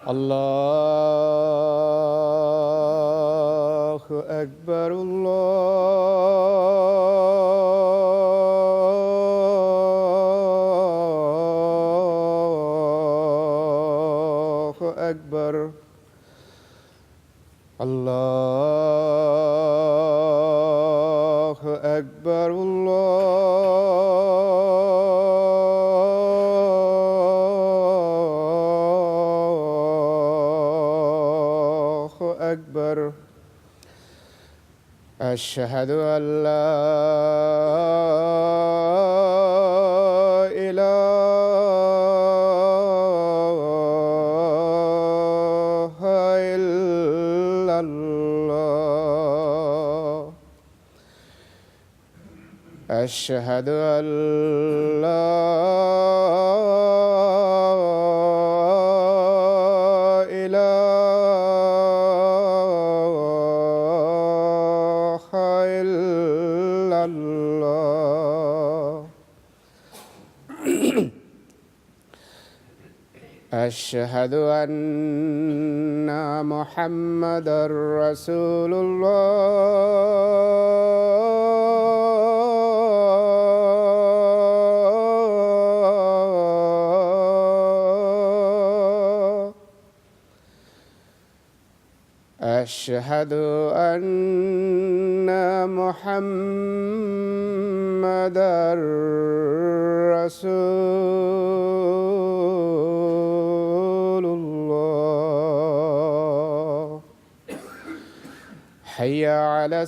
الله أكبر الله أكبر الله أكبر الله أكبر أشهد أن لا إله إلا الله أشهد أن لا إله إلا الله أشهد أن محمدًا رسول الله أشهد أن محمدًا رسول الله حي على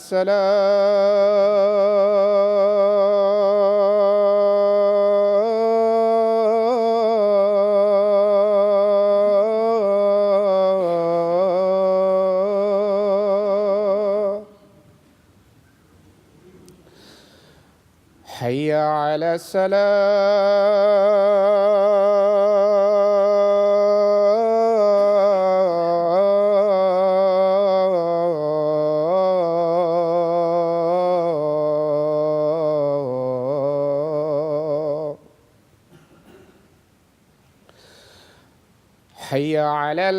الصلاة حي على الصلاة حي على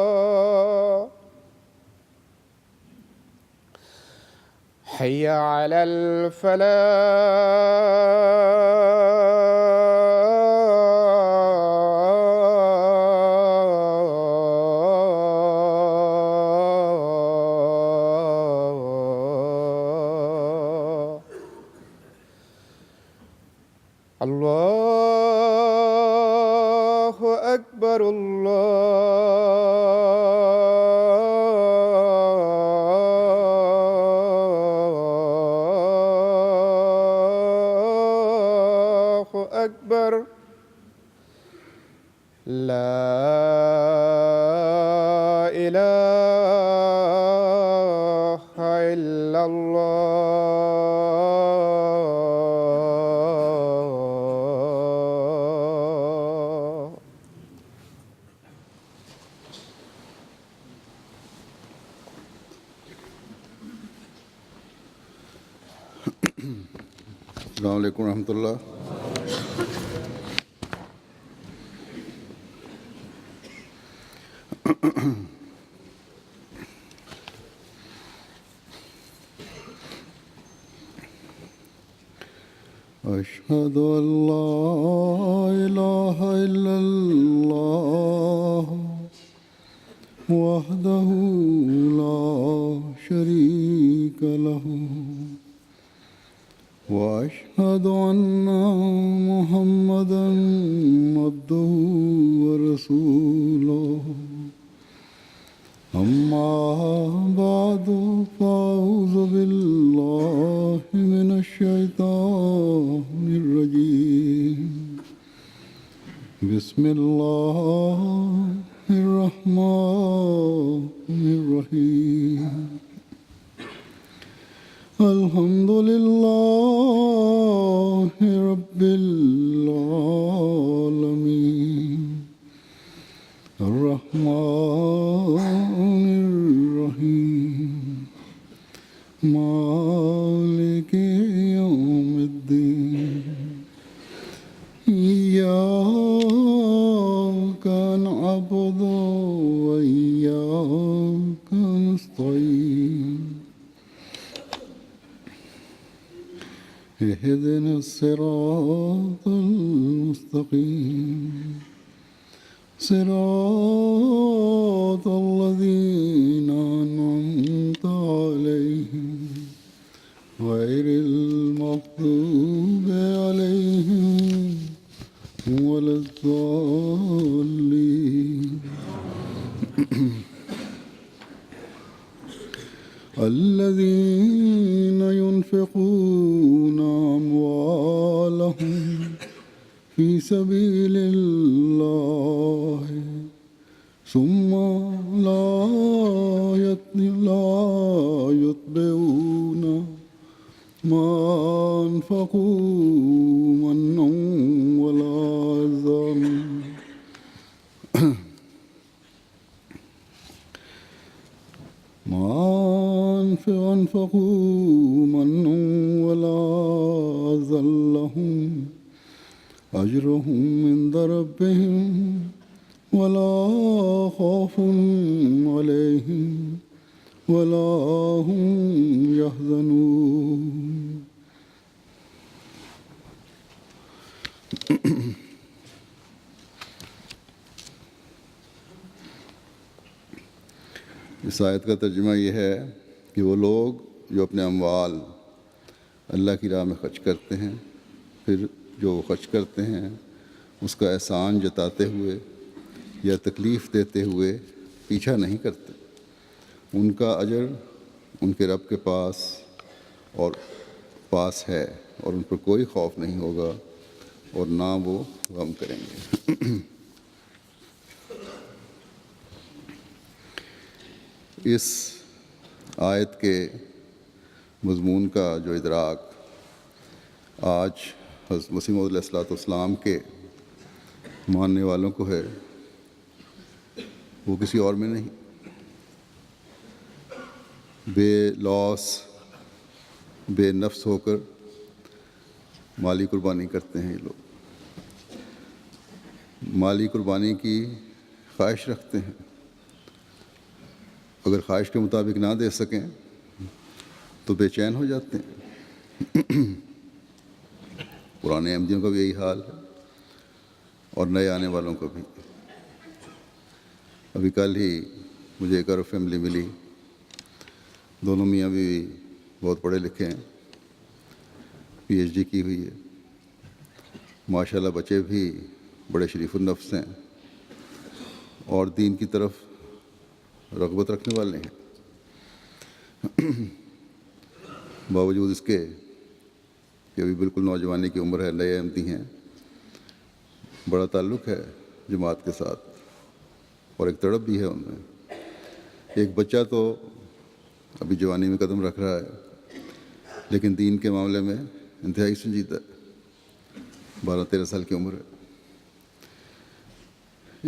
الفلاح حي على الفلاح الله أكبر الله أكبر لا إله إلا الله السلام علیکم ورحمۃ اللہ۔ أشهد أن لا إله إلا الله وحده لا شريك له وأشهد أن محمدًا عبده ورسوله أما بعد فأعوذ بالله من الشيطان الرجيم بسم الله الرحمن الرحيم الحمد لله رب العالمين الرحمن الرحيم مالك يوم الدين إياك نعبد وإياك نستعين اهدنا الصراط المستقيم صراط الذين أنعمت عليهم غير المغضوب عليهم ولا الضالين الذين ينفقون أموالهم في سبيل الله ثم لا يتبعون ما أنفقوا منا ولا أذى أنفقوا منا ولا أذى لهم أجرهم عند ربهم ولا خوف عليهم ولا هم يحزنون اس آیت کا ترجمہ یہ ہے کہ وہ لوگ جو اپنے اموال اللہ کی راہ میں خرچ کرتے ہیں، پھر جو وہ خرچ کرتے ہیں اس کا احسان جتاتے ہوئے یا تکلیف دیتے ہوئے پیچھا نہیں کرتے، ان کا اجر ان کے رب کے پاس ہے اور ان پر کوئی خوف نہیں ہوگا اور نہ وہ غم کریں گے۔ اس آیت کے مضمون کا جو ادراک آج حضرت مسیح موعود علیہ السلام کے ماننے والوں کو ہے، وہ کسی اور میں نہیں۔ بے لوس بے نفس ہو کر مالی قربانی کرتے ہیں یہ لوگ، مالی قربانی کی خواہش رکھتے ہیں، اگر خواہش کے مطابق نہ دے سکیں تو بے چین ہو جاتے ہیں۔ پرانے احمدیوں کا بھی یہی حال ہے اور نئے آنے والوں کا بھی۔ ابھی کل ہی مجھے ایک عرب فیملی ملی، دونوں میاں بھی بہت پڑھے لکھے ہیں، پی ایچ ڈی کی ہوئی ہے، ماشاءاللہ بچے بھی بڑے شریف النفس ہیں اور دین کی طرف رغبت رکھنے والے ہیں، باوجود اس کے کہ ابھی بالکل نوجوانی کی عمر ہے، نئے احمدی ہیں، بڑا تعلق ہے جماعت کے ساتھ اور ایک تڑپ بھی ہے ان میں۔ ایک بچہ تو ابھی جوانی میں قدم رکھ رہا ہے لیکن دین کے معاملے میں انتہائی سنجیدہ ہے، 12-13 سال کی عمر ہے۔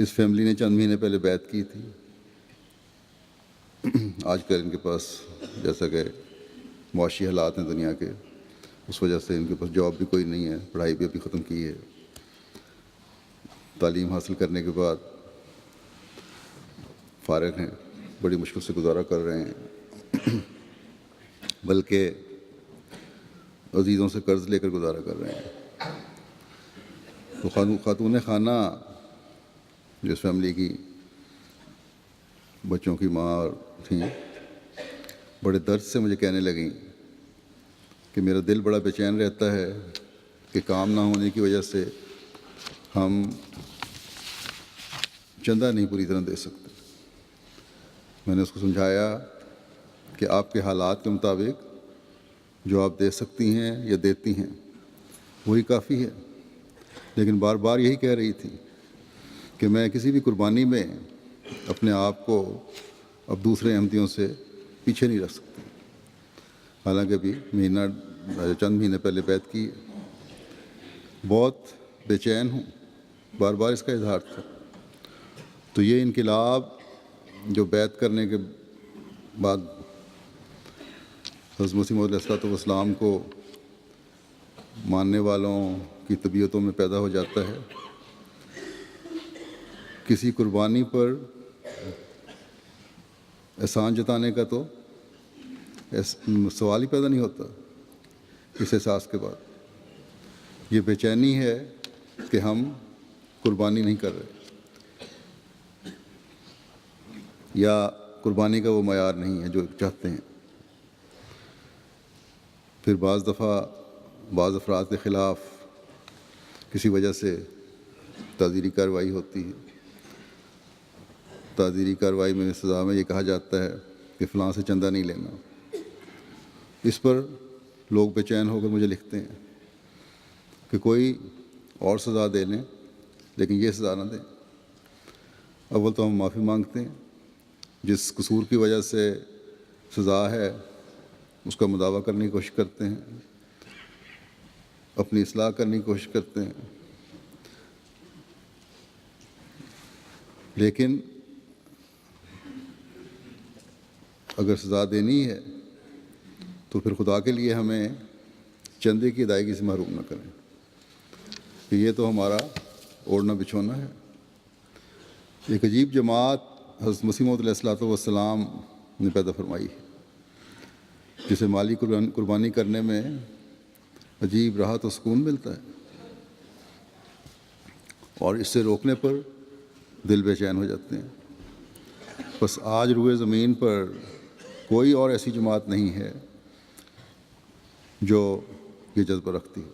اس فیملی نے چند مہینے پہلے بیعت کی تھی۔ آج کل ان کے پاس جیسا کہ معاشی حالات ہیں دنیا کے، اس وجہ سے ان کے پاس جاب بھی کوئی نہیں ہے، پڑھائی بھی ابھی ختم کی ہے، تعلیم حاصل کرنے کے بعد فارغ ہیں، بڑی مشکل سے گزارا کر رہے ہیں، بلکہ عزیزوں سے قرض لے کر گزارا کر رہے ہیں۔ تو خاتون خانہ جو اس فیملی کی بچوں کی ماں تھیں، بڑے درد سے مجھے کہنے لگیں کہ میرا دل بڑا بے چین رہتا ہے کہ کام نہ ہونے کی وجہ سے ہم چندہ نہیں پوری طرح دے سکتے۔ میں نے اس کو سمجھایا کہ آپ کے حالات کے مطابق جو آپ دے سکتی ہیں یا دیتی ہیں وہی کافی ہے، لیکن بار بار یہی کہہ رہی تھی کہ میں کسی بھی قربانی میں اپنے آپ کو اب دوسرے احمدیوں سے پیچھے نہیں رکھ سکتا، حالانکہ ابھی چند مہینے پہلے بیعت کی، بہت بے چین ہوں، بار بار اس کا اظہار تھا۔ تو یہ انقلاب جو بیعت کرنے کے بعد حضرت مسیح موعود علیہ السلام کو ماننے والوں کی طبیعتوں میں پیدا ہو جاتا ہے، کسی قربانی پر احسان جتانے کا تو سوال ہی پیدا نہیں ہوتا۔ اس احساس کے بعد یہ بے چینی ہے کہ ہم قربانی نہیں کر رہے، یا قربانی کا وہ معیار نہیں ہے جو چاہتے ہیں۔ پھر بعض دفعہ بعض افراد کے خلاف کسی وجہ سے تعزیری کارروائی ہوتی ہے۔ تعزیری کارروائی میں سزا میں یہ کہا جاتا ہے کہ فلاں سے چندہ نہیں لینا۔ اس پر لوگ بے چین ہو کر مجھے لکھتے ہیں کہ کوئی اور سزا دے لیں لیکن یہ سزا نہ دیں۔ اول تو ہم معافی مانگتے ہیں، جس قصور کی وجہ سے سزا ہے اس کا مداوع کرنے کی کوشش کرتے ہیں، اپنی اصلاح کرنے کی کوشش کرتے ہیں، لیکن اگر سزا دینی ہے تو پھر خدا کے لیے ہمیں چندے کی ادائیگی سے محروم نہ کریں، کہ یہ تو ہمارا اوڑھنا بچھونا ہے۔ ایک عجیب جماعت حضرت مسیح موعود علیہ السلام نے پیدا فرمائی ہے، جسے مالی قربانی کرنے میں عجیب راحت و سکون ملتا ہے، اور اس سے روکنے پر دل بے چین ہو جاتے ہیں۔ بس آج روئے زمین پر کوئی اور ایسی جماعت نہیں ہے جو یہ جذبہ رکھتی ہے۔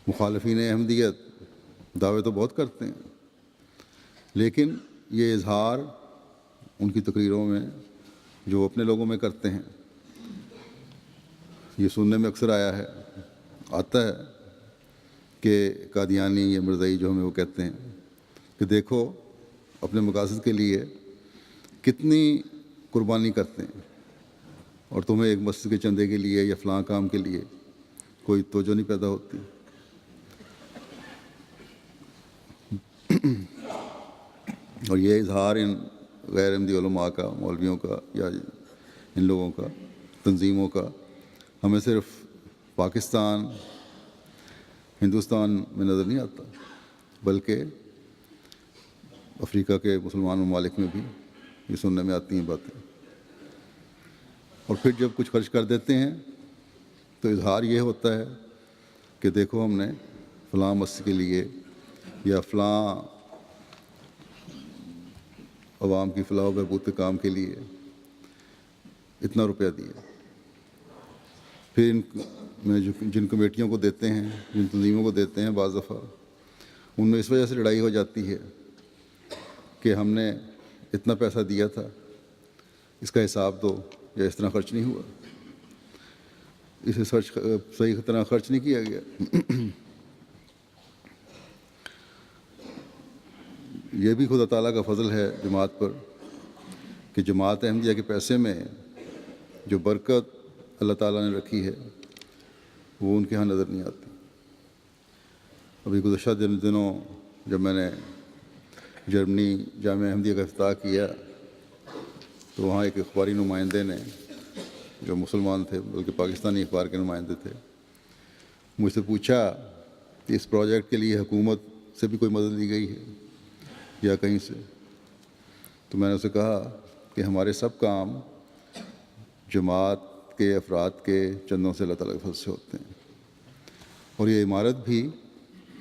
مخالفین احمدیت دعوے تو بہت کرتے ہیں، لیکن یہ اظہار ان کی تقریروں میں جو اپنے لوگوں میں کرتے ہیں، یہ سننے میں اکثر آتا ہے کہ قادیانی یا مرزائی جو ہمیں وہ کہتے ہیں کہ دیکھو اپنے مقاصد کے لیے کتنی قربانی کرتے ہیں، اور تمہیں ایک مسجد کے چندے کے لیے یا فلاں کام کے لیے کوئی توجہ نہیں پیدا ہوتی۔ اور یہ اظہار ان غیر احمدی علماء کا، مولویوں کا، یا ان لوگوں کا، تنظیموں کا، ہمیں صرف پاکستان، ہندوستان میں نظر نہیں آتا، بلکہ افریقہ کے مسلمان ممالک میں بھی یہ سننے میں آتی ہیں باتیں۔ اور پھر جب کچھ خرچ کر دیتے ہیں تو اظہار یہ ہوتا ہے کہ دیکھو ہم نے فلاں مسجد کے لیے یا فلاں عوام کی فلاح و بہبود کے کام کے لیے اتنا روپیہ دیا۔ پھر جن کمیٹیوں کو دیتے ہیں، جن تنظیموں کو دیتے ہیں، بعض دفعہ ان میں اس وجہ سے لڑائی ہو جاتی ہے کہ ہم نے اتنا پیسہ دیا تھا، اس کا حساب دو، یا اس طرح خرچ نہیں ہوا، اسے صحیح طرح خرچ نہیں کیا گیا۔ یہ بھی خدا تعالیٰ کا فضل ہے جماعت پر کہ جماعت احمدیہ کے پیسے میں جو برکت اللہ تعالیٰ نے رکھی ہے وہ ان کے ہاں نظر نہیں آتی۔ ابھی گزشتہ دنوں جب میں نے جرمنی جامعہ احمدیہ کا افتتاح کیا تو وہاں ایک اخباری نمائندے نے، جو مسلمان تھے بلکہ پاکستانی اخبار کے نمائندے تھے، مجھ سے پوچھا کہ اس پروجیکٹ کے لیے حکومت سے بھی کوئی مدد لی گئی ہے یا کہیں سے؟ تو میں نے اسے کہا کہ ہمارے سب کام جماعت کے افراد کے چندوں سے اللہ تعالیٰ کے فضل سے ہوتے ہیں، اور یہ عمارت بھی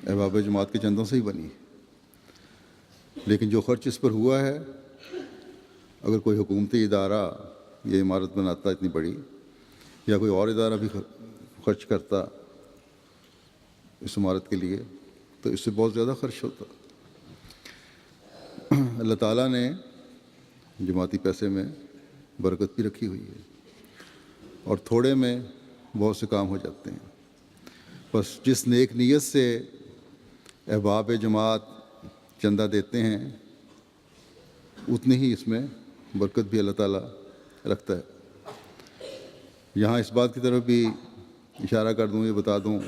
احباب جماعت کے چندوں سے ہی بنی ہے۔ لیکن جو خرچ اس پر ہوا ہے، اگر کوئی حکومتی ادارہ یہ عمارت بناتا اتنی بڑی، یا کوئی اور ادارہ بھی خرچ کرتا اس عمارت کے لیے، تو اس سے بہت زیادہ خرچ ہوتا۔ اللہ تعالیٰ نے جماعتی پیسے میں برکت بھی رکھی ہوئی ہے، اور تھوڑے میں بہت سے کام ہو جاتے ہیں۔ بس جس نیک نیت سے احباب جماعت چندہ دیتے ہیں اتنی ہی اس میں برکت بھی اللہ تعالیٰ رکھتا ہے۔ یہاں اس بات کی طرف بھی اشارہ کر دوں، یہ بتا دوں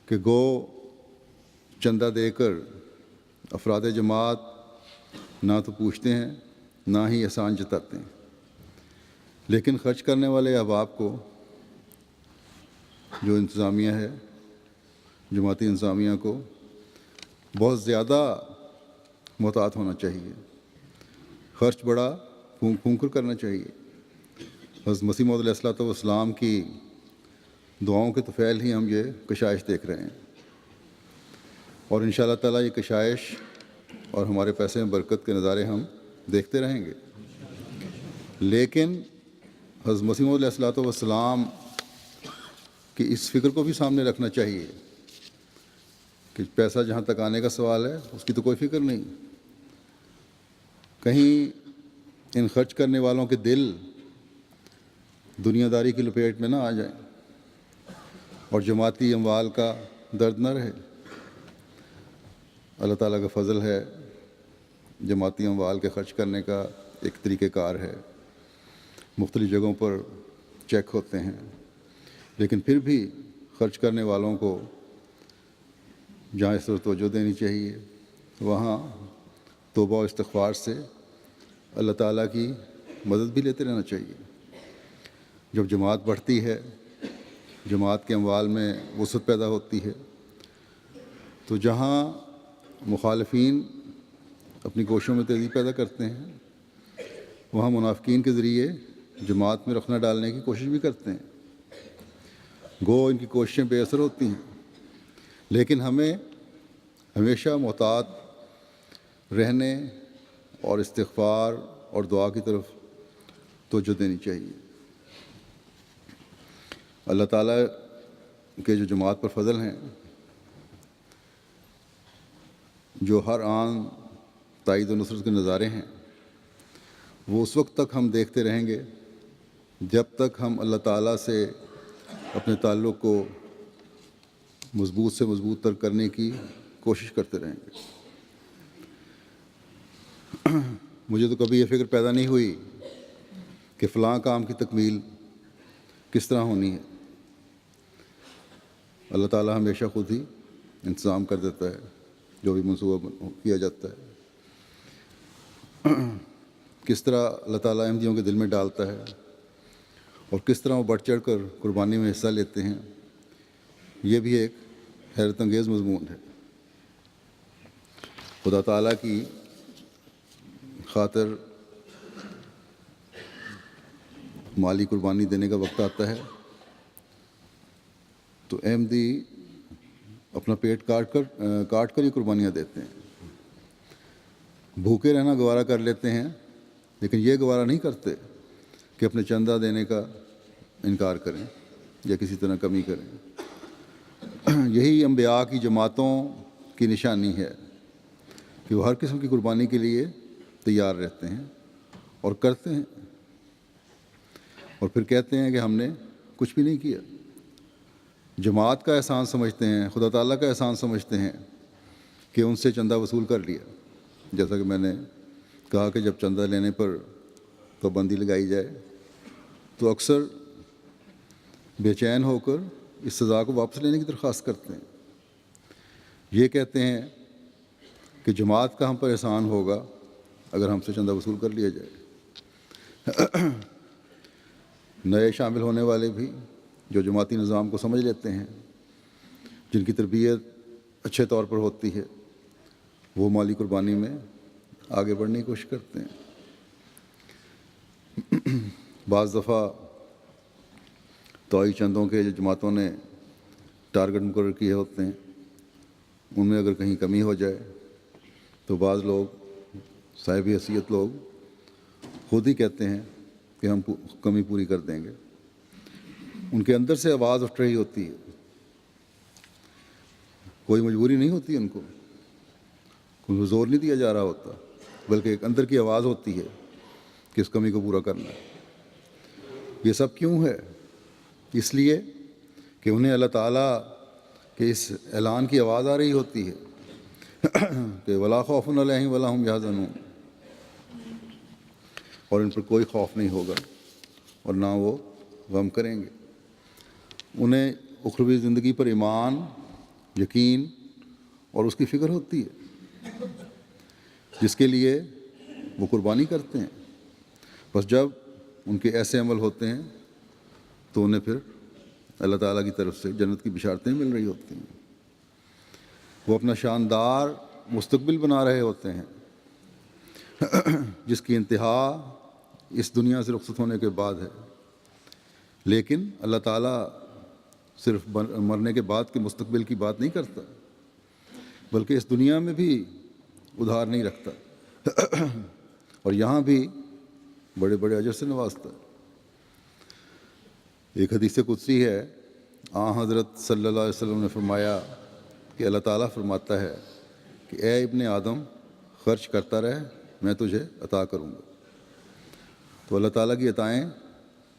کہ گو چندہ دے کر افراد جماعت نہ تو پوچھتے ہیں نہ ہی احسان جتاتے ہیں، لیکن خرچ کرنے والے احباب کو، جو انتظامیہ ہے، جماعتی انتظامیہ کو بہت زیادہ محتاط ہونا چاہیے، خرچ بڑا پھونک پھونک کر کرنا چاہیے۔ حضرت مسیح موعود علیہ السلام کی دعاؤں کے طفیل ہی ہم یہ کشائش دیکھ رہے ہیں، اور ان شاء اللہ تعالیٰ یہ کشائش اور ہمارے پیسے میں برکت کے نظارے ہم دیکھتے رہیں گے۔ لیکن حضرت مسیح موعود علیہ السلام کی اس فکر کو بھی سامنے رکھنا چاہیے کہ پیسہ جہاں تک آنے کا سوال ہے اس کی تو کوئی فکر نہیں، کہیں ان خرچ کرنے والوں کے دل دنیا داری کی لپیٹ میں نہ آ جائیں اور جماعتی اموال کا درد نہ رہے۔ اللہ تعالیٰ کا فضل ہے، جماعتی اموال کے خرچ کرنے کا ایک طریقہ کار ہے، مختلف جگہوں پر چیک ہوتے ہیں، لیکن پھر بھی خرچ کرنے والوں کو جہاں اس طرف توجہ دینی چاہیے وہاں توبہ و استغفار سے اللہ تعالیٰ کی مدد بھی لیتے رہنا چاہیے۔ جب جماعت بڑھتی ہے، جماعت کے اموال میں وسعت پیدا ہوتی ہے، تو جہاں مخالفین اپنی کوششوں میں تیزی پیدا کرتے ہیں وہاں منافقین کے ذریعے جماعت میں رخنہ ڈالنے کی کوشش بھی کرتے ہیں۔ گو ان کی کوششیں بے اثر ہوتی ہیں، لیکن ہمیں ہمیشہ محتاط رہنے اور استغفار اور دعا کی طرف توجہ دینی چاہیے۔ اللہ تعالیٰ کے جو جماعت پر فضل ہیں، جو ہر آن تائید و نصرت کے نظارے ہیں، وہ اس وقت تک ہم دیکھتے رہیں گے جب تک ہم اللہ تعالیٰ سے اپنے تعلق کو مضبوط سے مضبوط تر کرنے کی کوشش کرتے رہیں گے۔ مجھے تو کبھی یہ فکر پیدا نہیں ہوئی کہ فلاں کام کی تکمیل کس طرح ہونی ہے، اللہ تعالیٰ ہمیشہ خود ہی انتظام کر دیتا ہے جو بھی منصوبہ کیا جاتا ہے۔ کس طرح اللہ تعالیٰ احمدیوں کے دل میں ڈالتا ہے اور کس طرح وہ بڑھ چڑھ کر قربانی میں حصہ لیتے ہیں، یہ بھی ایک حیرت انگیز مضمون ہے۔ خدا تعالیٰ کی خاطر مالی قربانی دینے کا وقت آتا ہے تو احمدی اپنا پیٹ کاٹ کر ہی قربانیاں دیتے ہیں۔ بھوکے رہنا گوارا کر لیتے ہیں، لیکن یہ گوارا نہیں کرتے کہ اپنے چندہ دینے کا انکار کریں یا کسی طرح کمی کریں۔ یہی انبیاء کی جماعتوں کی نشانی ہے کہ وہ ہر قسم کی قربانی کے لیے تیار رہتے ہیں اور کرتے ہیں، اور پھر کہتے ہیں کہ ہم نے کچھ بھی نہیں کیا۔ جماعت کا احسان سمجھتے ہیں، خدا تعالیٰ کا احسان سمجھتے ہیں کہ ان سے چندہ وصول کر لیا۔ جیسا کہ میں نے کہا کہ جب چندہ لینے پر پابندی لگائی جائے تو اکثر بے چین ہو کر اس سزا کو واپس لینے کی درخواست کرتے ہیں۔ یہ کہتے ہیں کہ جماعت کا ہم پر احسان ہوگا اگر ہم سے چندہ وصول کر لیا جائے۔ نئے شامل ہونے والے بھی جو جماعتی نظام کو سمجھ لیتے ہیں، جن کی تربیت اچھے طور پر ہوتی ہے، وہ مالی قربانی میں آگے بڑھنے کی کوشش کرتے ہیں۔ بعض دفعہ توئی چندوں کے جو جماعتوں نے ٹارگٹ مقرر کیے ہوتے ہیں، ان میں اگر کہیں کمی ہو جائے تو بعض لوگ صاحب حیثیت لوگ خود ہی کہتے ہیں کہ ہم کمی پوری کر دیں گے۔ ان کے اندر سے آواز اٹھ رہی ہوتی ہے، کوئی مجبوری نہیں ہوتی ان کو، کوئی زور نہیں دیا جا رہا ہوتا، بلکہ ایک اندر کی آواز ہوتی ہے کہ اس کمی کو پورا کرنا ہے۔ یہ سب کیوں ہے؟ اس لیے کہ انہیں اللہ تعالیٰ کے اس اعلان کی آواز آ رہی ہوتی ہے کہ ولا خوف علیہم ولا ہم یحزنون، اور ان پر کوئی خوف نہیں ہوگا اور نہ وہ غم کریں گے۔ انہیں اخروی زندگی پر ایمان، یقین اور اس کی فکر ہوتی ہے جس کے لیے وہ قربانی کرتے ہیں۔ بس جب ان کے ایسے عمل ہوتے ہیں تو انہیں پھر اللہ تعالیٰ کی طرف سے جنت کی بشارتیں مل رہی ہوتی ہیں۔ وہ اپنا شاندار مستقبل بنا رہے ہوتے ہیں جس کی انتہا اس دنیا سے رخصت ہونے کے بعد ہے، لیکن اللہ تعالیٰ صرف مرنے کے بعد کے مستقبل کی بات نہیں کرتا، بلکہ اس دنیا میں بھی ادھار نہیں رکھتا اور یہاں بھی بڑے بڑے اجر سے نوازتا ہے۔ ایک حدیث قدسی ہے، حضرت صلی اللہ علیہ وسلم نے فرمایا کہ اللہ تعالیٰ فرماتا ہے کہ اے ابن آدم، خرچ کرتا رہ، میں تجھے عطا کروں گا۔ تو اللہ تعالیٰ کی عطائیں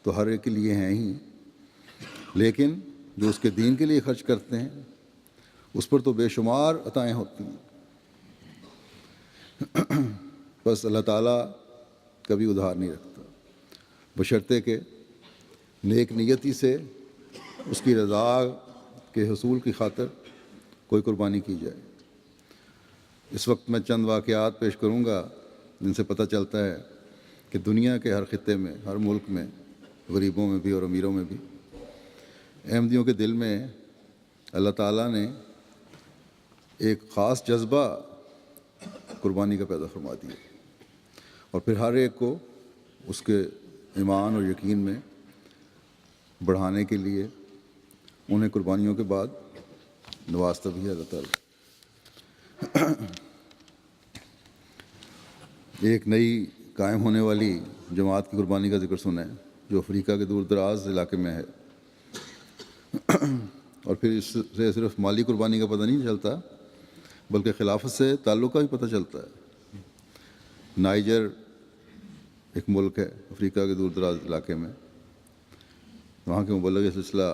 تو ہر ایک کے لیے ہیں ہی، لیکن جو اس کے دین کے لیے خرچ کرتے ہیں اس پر تو بے شمار عطائیں ہوتی ہیں۔ بس اللہ تعالیٰ کبھی ادھار نہیں رکھتا، بشرطے کہ نیک نیتی سے اس کی رضا کے حصول کی خاطر کوئی قربانی کی جائے۔ اس وقت میں چند واقعات پیش کروں گا جن سے پتہ چلتا ہے کہ دنیا کے ہر خطے میں، ہر ملک میں، غریبوں میں بھی اور امیروں میں بھی، احمدیوں کے دل میں اللہ تعالیٰ نے ایک خاص جذبہ قربانی کا پیدا فرما دیا، اور پھر ہر ایک کو اس کے ایمان اور یقین میں بڑھانے کے لیے انہیں قربانیوں کے بعد نوازتا بھی ہے اللہ تعالیٰ۔ ایک نئی قائم ہونے والی جماعت کی قربانی کا ذکر سنیں جو افریقہ کے دور دراز علاقے میں ہے، اور پھر اس سے صرف مالی قربانی کا پتہ نہیں چلتا بلکہ خلافت سے تعلق کا بھی پتہ چلتا ہے۔ نائجر ایک ملک ہے افریقہ کے دور دراز علاقے میں، وہاں کے مبلغ سلسلہ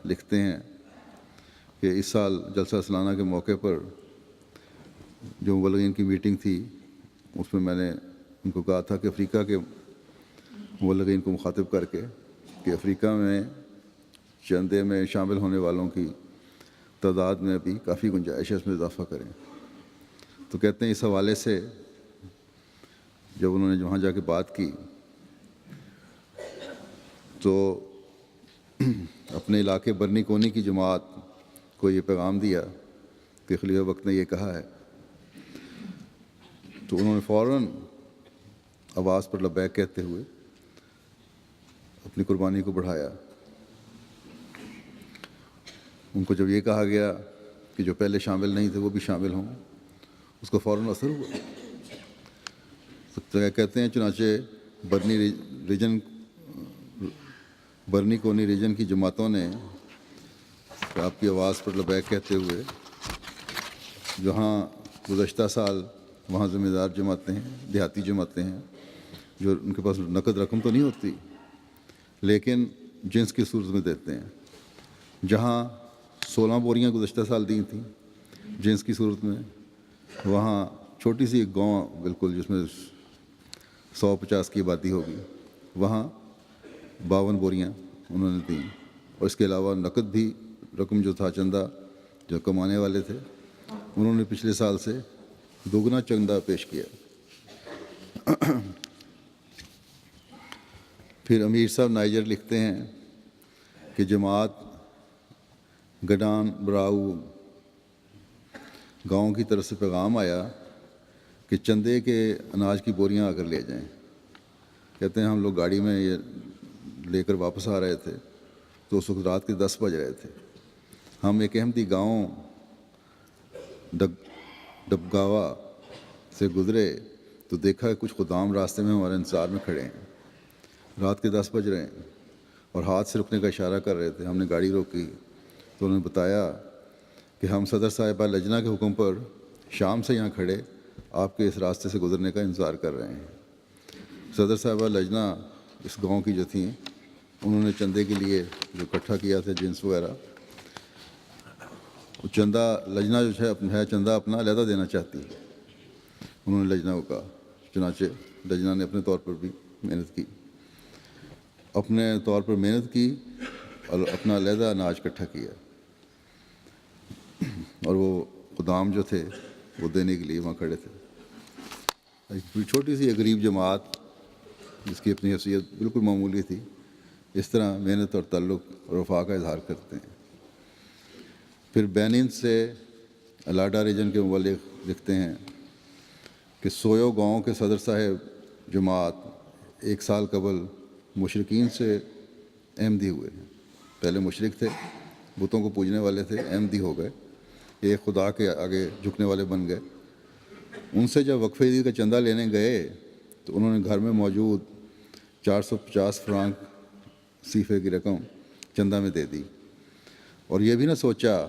لکھتے ہیں کہ اس سال جلسہ سالانہ کے موقع پر جو مبلغین کی میٹنگ تھی اس میں نے ان کو کہا تھا کہ افریقہ کے مبلغین کو مخاطب کر کے کہ افریقہ میں چندے میں شامل ہونے والوں کی تعداد میں ابھی کافی گنجائش ہے، اس میں اضافہ کریں۔ تو کہتے ہیں اس حوالے سے جب انہوں نے وہاں جا کے بات کی تو اپنے علاقے برنی کونی کی جماعت کو یہ پیغام دیا کہ خلیفہ وقت نے یہ کہا ہے، تو انہوں نے فوراً آواز پر لبیک کہتے ہوئے اپنی قربانی کو بڑھایا۔ ان کو جب یہ کہا گیا کہ جو پہلے شامل نہیں تھے وہ بھی شامل ہوں، اس کو فوراً اثر ہوا۔ تو کہتے ہیں چنانچہ برنی کونی ریجن کی جماعتوں نے آپ کی آواز پر لبیک کہتے ہوئے، جہاں گزشتہ سال وہاں ذمہ دار جماعتیں ہیں، دیہاتی جماعتیں ہیں جو ان کے پاس نقد رقم تو نہیں ہوتی لیکن جنس کی صورت میں دیتے ہیں، جہاں 16 بوریاں گزشتہ سال دی تھیں جنس کی صورت میں، وہاں چھوٹی سی ایک گاؤں بالکل جس میں 150 کی آبادی ہوگی، وہاں 52 بوریاں انہوں نے دیں، اور اس کے علاوہ نقد بھی رقم جو تھا چندہ جو کمانے والے تھے انہوں نے پچھلے سال سے دوگنا چندہ پیش کیا۔ پھر امیر صاحب نائجر لکھتے ہیں کہ جماعت گڈان براؤ گاؤں کی طرف سے پیغام آیا کہ چندے کے اناج کی بوریاں آ کر لے جائیں۔ کہتے ہیں ہم لوگ گاڑی میں یہ لے کر واپس آ رہے تھے تو اس وقت رات کے 10 بج رہے تھے۔ ہم ایک احمدی گاؤں ڈبگاوا سے گزرے تو دیکھا کہ کچھ خدام راستے میں ہمارے انتظار میں کھڑے ہیں، رات کے 10 بج رہے ہیں اور ہاتھ سے رکنے کا اشارہ کر رہے تھے۔ ہم نے گاڑی روکی تو انہوں نے بتایا کہ ہم صدر صاحبہ لجنہ کے حکم پر شام سے یہاں کھڑے آپ کے اس راستے سے گزرنے کا انتظار کر رہے ہیں۔ صدر صاحبہ لجنہ اس گاؤں کی جو تھیں انہوں نے چندے کے لیے جو اکٹھا کیا تھا جنس وغیرہ، وہ چندہ لجنا جو ہے چندہ اپنا علیحدہ دینا چاہتی ہے. انہوں نے لجنا کو کہا. چنانچہ لجنا نے اپنے طور پر بھی محنت کی، اور اپنا علیحدہ اناج اکٹھا کیا، اور وہ خدام جو تھے وہ دینے کے لیے وہاں کھڑے تھے. ایک چھوٹی سی غریب جماعت جس کی اپنی حیثیت بالکل معمولی تھی، اس طرح محنت اور تعلق اور وفا کا اظہار کرتے ہیں. پھر بینن سے الاڈا ریجن کے مبلغ لکھتے ہیں کہ سویو گاؤں کے صدر صاحب جماعت 1 سال قبل مشرکین سے احمدی ہوئے ہیں. پہلے مشرک تھے، بتوں کو پوجنے والے تھے، احمدی ہو گئے، ایک خدا کے آگے جھکنے والے بن گئے. ان سے جب وقف عید کا چندہ لینے گئے تو انہوں نے گھر میں موجود 450 فرانک صیفے کی رقم چندہ میں دے دی، اور یہ بھی نہ سوچا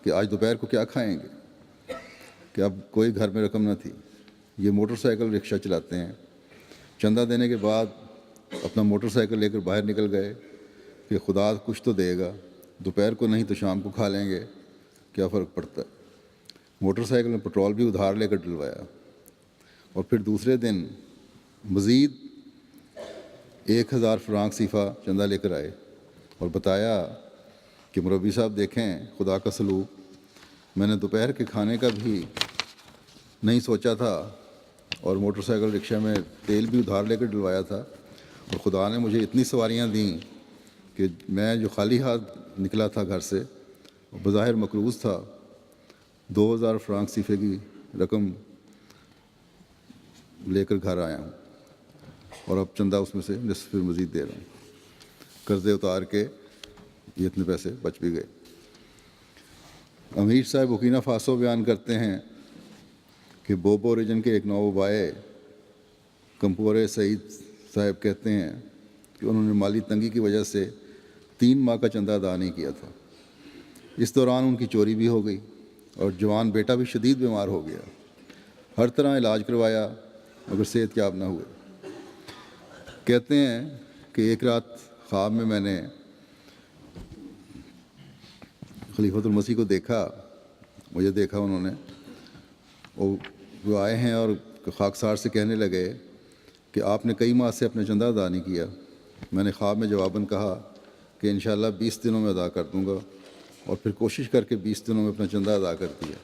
کہ آج دوپہر کو کیا کھائیں گے، کہ اب کوئی گھر میں رقم نہ تھی. یہ موٹر سائیکل رکشہ چلاتے ہیں. چندہ دینے کے بعد اپنا موٹر سائیکل لے کر باہر نکل گئے کہ خدا کچھ تو دے گا، دوپہر کو نہیں تو شام کو کھا لیں گے، کیا فرق پڑتا ہے. موٹر سائیکل میں پٹرول بھی ادھار لے کر ڈلوایا، اور پھر دوسرے دن مزید 1000 فرانک صیفہ چندہ لے کر آئے اور بتایا کہ مربی صاحب دیکھیں خدا کا سلوک، میں نے دوپہر کے کھانے کا بھی نہیں سوچا تھا، اور موٹر سائیکل رکشہ میں تیل بھی ادھار لے کر ڈلوایا تھا، اور خدا نے مجھے اتنی سواریاں دیں کہ میں جو خالی ہاتھ نکلا تھا گھر سے، بظاہر مقروض تھا، 2000 فرانک صیفے کی رقم لے کر گھر آیا ہوں، اور اب چندہ اس میں سے نصف مزید دے رہا ہوں. قرضے اتار کے یہ اتنے پیسے بچ بھی گئے. امیر صاحب بورکینا فاسو بیان کرتے ہیں کہ بوبو ریجن کے ایک نوبائے کمپورے سعید صاحب کہتے ہیں کہ انہوں نے مالی تنگی کی وجہ سے 3 ماہ کا چندہ ادا نہیں کیا تھا. اس دوران ان کی چوری بھی ہو گئی، اور جوان بیٹا بھی شدید بیمار ہو گیا. ہر طرح علاج کروایا مگر صحت یاب نہ ہوئے. کہتے ہیں کہ ایک رات خواب میں نے خلیفۃ المسیح کو دیکھا، مجھے دیکھا انہوں نے، وہ آئے ہیں اور خاکسار سے کہنے لگے کہ آپ نے کئی ماہ سے اپنا چندہ ادا نہیں کیا. میں نے خواب میں جواباً کہا کہ انشاءاللہ 20 دنوں میں ادا کر دوں گا، اور پھر کوشش کر کے 20 دنوں میں اپنا چندہ ادا کر دیا.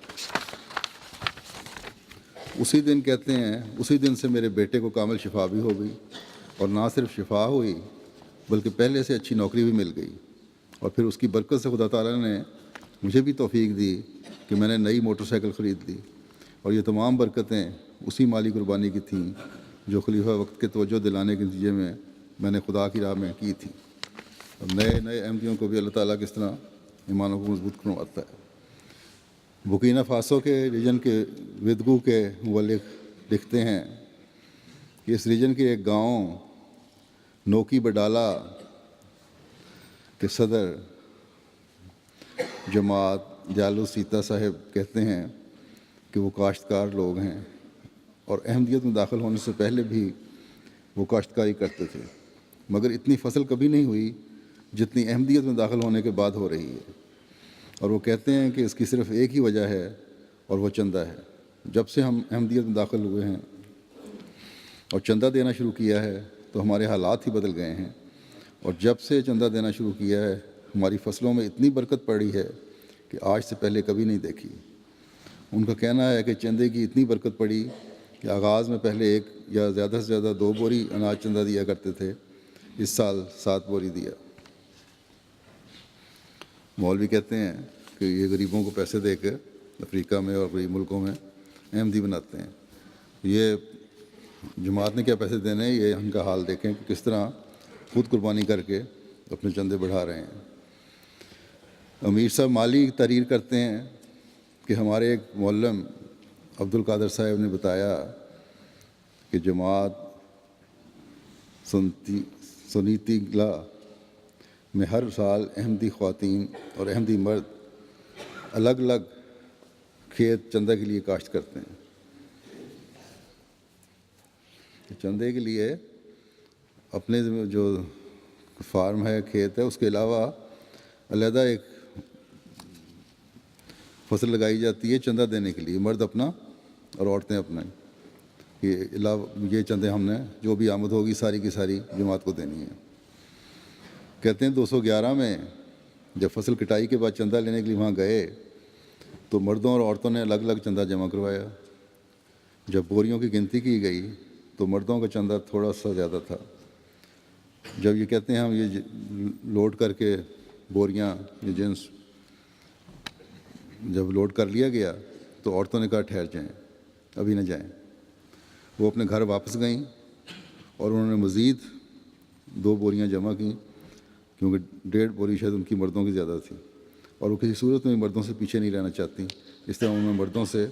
اسی دن کہتے ہیں اسی دن سے میرے بیٹے کو کامل شفا بھی ہو گئی، اور نہ صرف شفا ہوئی بلکہ پہلے سے اچھی نوکری بھی مل گئی. اور پھر اس کی برکت سے خدا تعالیٰ نے مجھے بھی توفیق دی کہ میں نے نئی موٹر سائیکل خرید لی. اور یہ تمام برکتیں اسی مالی قربانی کی تھیں جو خلیفہ وقت کے توجہ دلانے کے نتیجے میں نے خدا کی راہ میں کی تھی. اور نئے احمدیوں کو بھی اللہ تعالیٰ کس طرح ایمانوں کو مضبوط کرواتا ہے. بورکینا فاسو کے ریجن کے ودگو کے مبلغ لکھتے ہیں کہ اس ریجن کے ایک گاؤں نوکی بڈالا کے صدر جماعت جالو سیتا صاحب کہتے ہیں کہ وہ کاشتکار لوگ ہیں، اور احمدیت میں داخل ہونے سے پہلے بھی وہ کاشتکاری کرتے تھے، مگر اتنی فصل کبھی نہیں ہوئی جتنی احمدیت میں داخل ہونے کے بعد ہو رہی ہے. اور وہ کہتے ہیں کہ اس کی صرف ایک ہی وجہ ہے، اور وہ چندہ ہے. جب سے ہم احمدیت میں داخل ہوئے ہیں اور چندہ دینا شروع کیا ہے تو ہمارے حالات ہی بدل گئے ہیں، اور جب سے چندہ دینا شروع کیا ہے ہماری فصلوں میں اتنی برکت پڑی ہے کہ آج سے پہلے کبھی نہیں دیکھی. ان کا کہنا ہے کہ چندے کی اتنی برکت پڑی کہ آغاز میں پہلے 1 یا زیادہ سے زیادہ 2 بوری اناج چندہ دیا کرتے تھے، اس سال 7 بوری دیا. مولوی کہتے ہیں کہ یہ غریبوں کو پیسے دے کے افریقہ میں اور غریب ملکوں میں احمدی بناتے ہیں. یہ جماعت نے کیا پیسے دینے، یہ ان کا حال دیکھیں کہ کس طرح خود قربانی کر کے اپنے چندے بڑھا رہے ہیں. امیر صاحب مالی تحریر کرتے ہیں کہ ہمارے ایک معلم عبد القادر صاحب نے بتایا کہ جماعت سنیتیگلا میں ہر سال احمدی خواتین اور احمدی مرد الگ الگ کھیت چندہ کے لیے کاشت کرتے ہیں. چندے کے لیے اپنے جو فارم ہے، کھیت ہے، اس کے علاوہ علیحدہ ایک فصل لگائی جاتی ہے چندہ دینے کے لیے، مرد اپنا اور عورتیں اپنا، یہ علاوہ یہ چندے ہم نے جو بھی آمد ہوگی ساری کی ساری جماعت کو دینی ہے۔ کہتے ہیں 211 میں جب فصل کٹائی کے بعد چندہ لینے کے لیے وہاں گئے تو مردوں اور عورتوں نے الگ الگ چندہ جمع کروایا۔ جب بوریوں کی گنتی کی گئی تو مردوں کا چندہ تھوڑا سا زیادہ تھا۔ جب یہ کہتے ہیں ہم یہ لوڈ کر کے بوریاں یہ جنس جب لوڈ کر لیا گیا تو عورتوں نے کہا ٹھہر جائیں، ابھی نہ جائیں۔ وہ اپنے گھر واپس گئیں اور انہوں نے مزید 2 بوریاں جمع کیں، کیونکہ 1.5 بوری شاید ان کی مردوں کی زیادہ تھی، اور وہ کسی صورت میں مردوں سے پیچھے نہیں رہنا چاہتی، اس طرح انہوں نے مردوں سے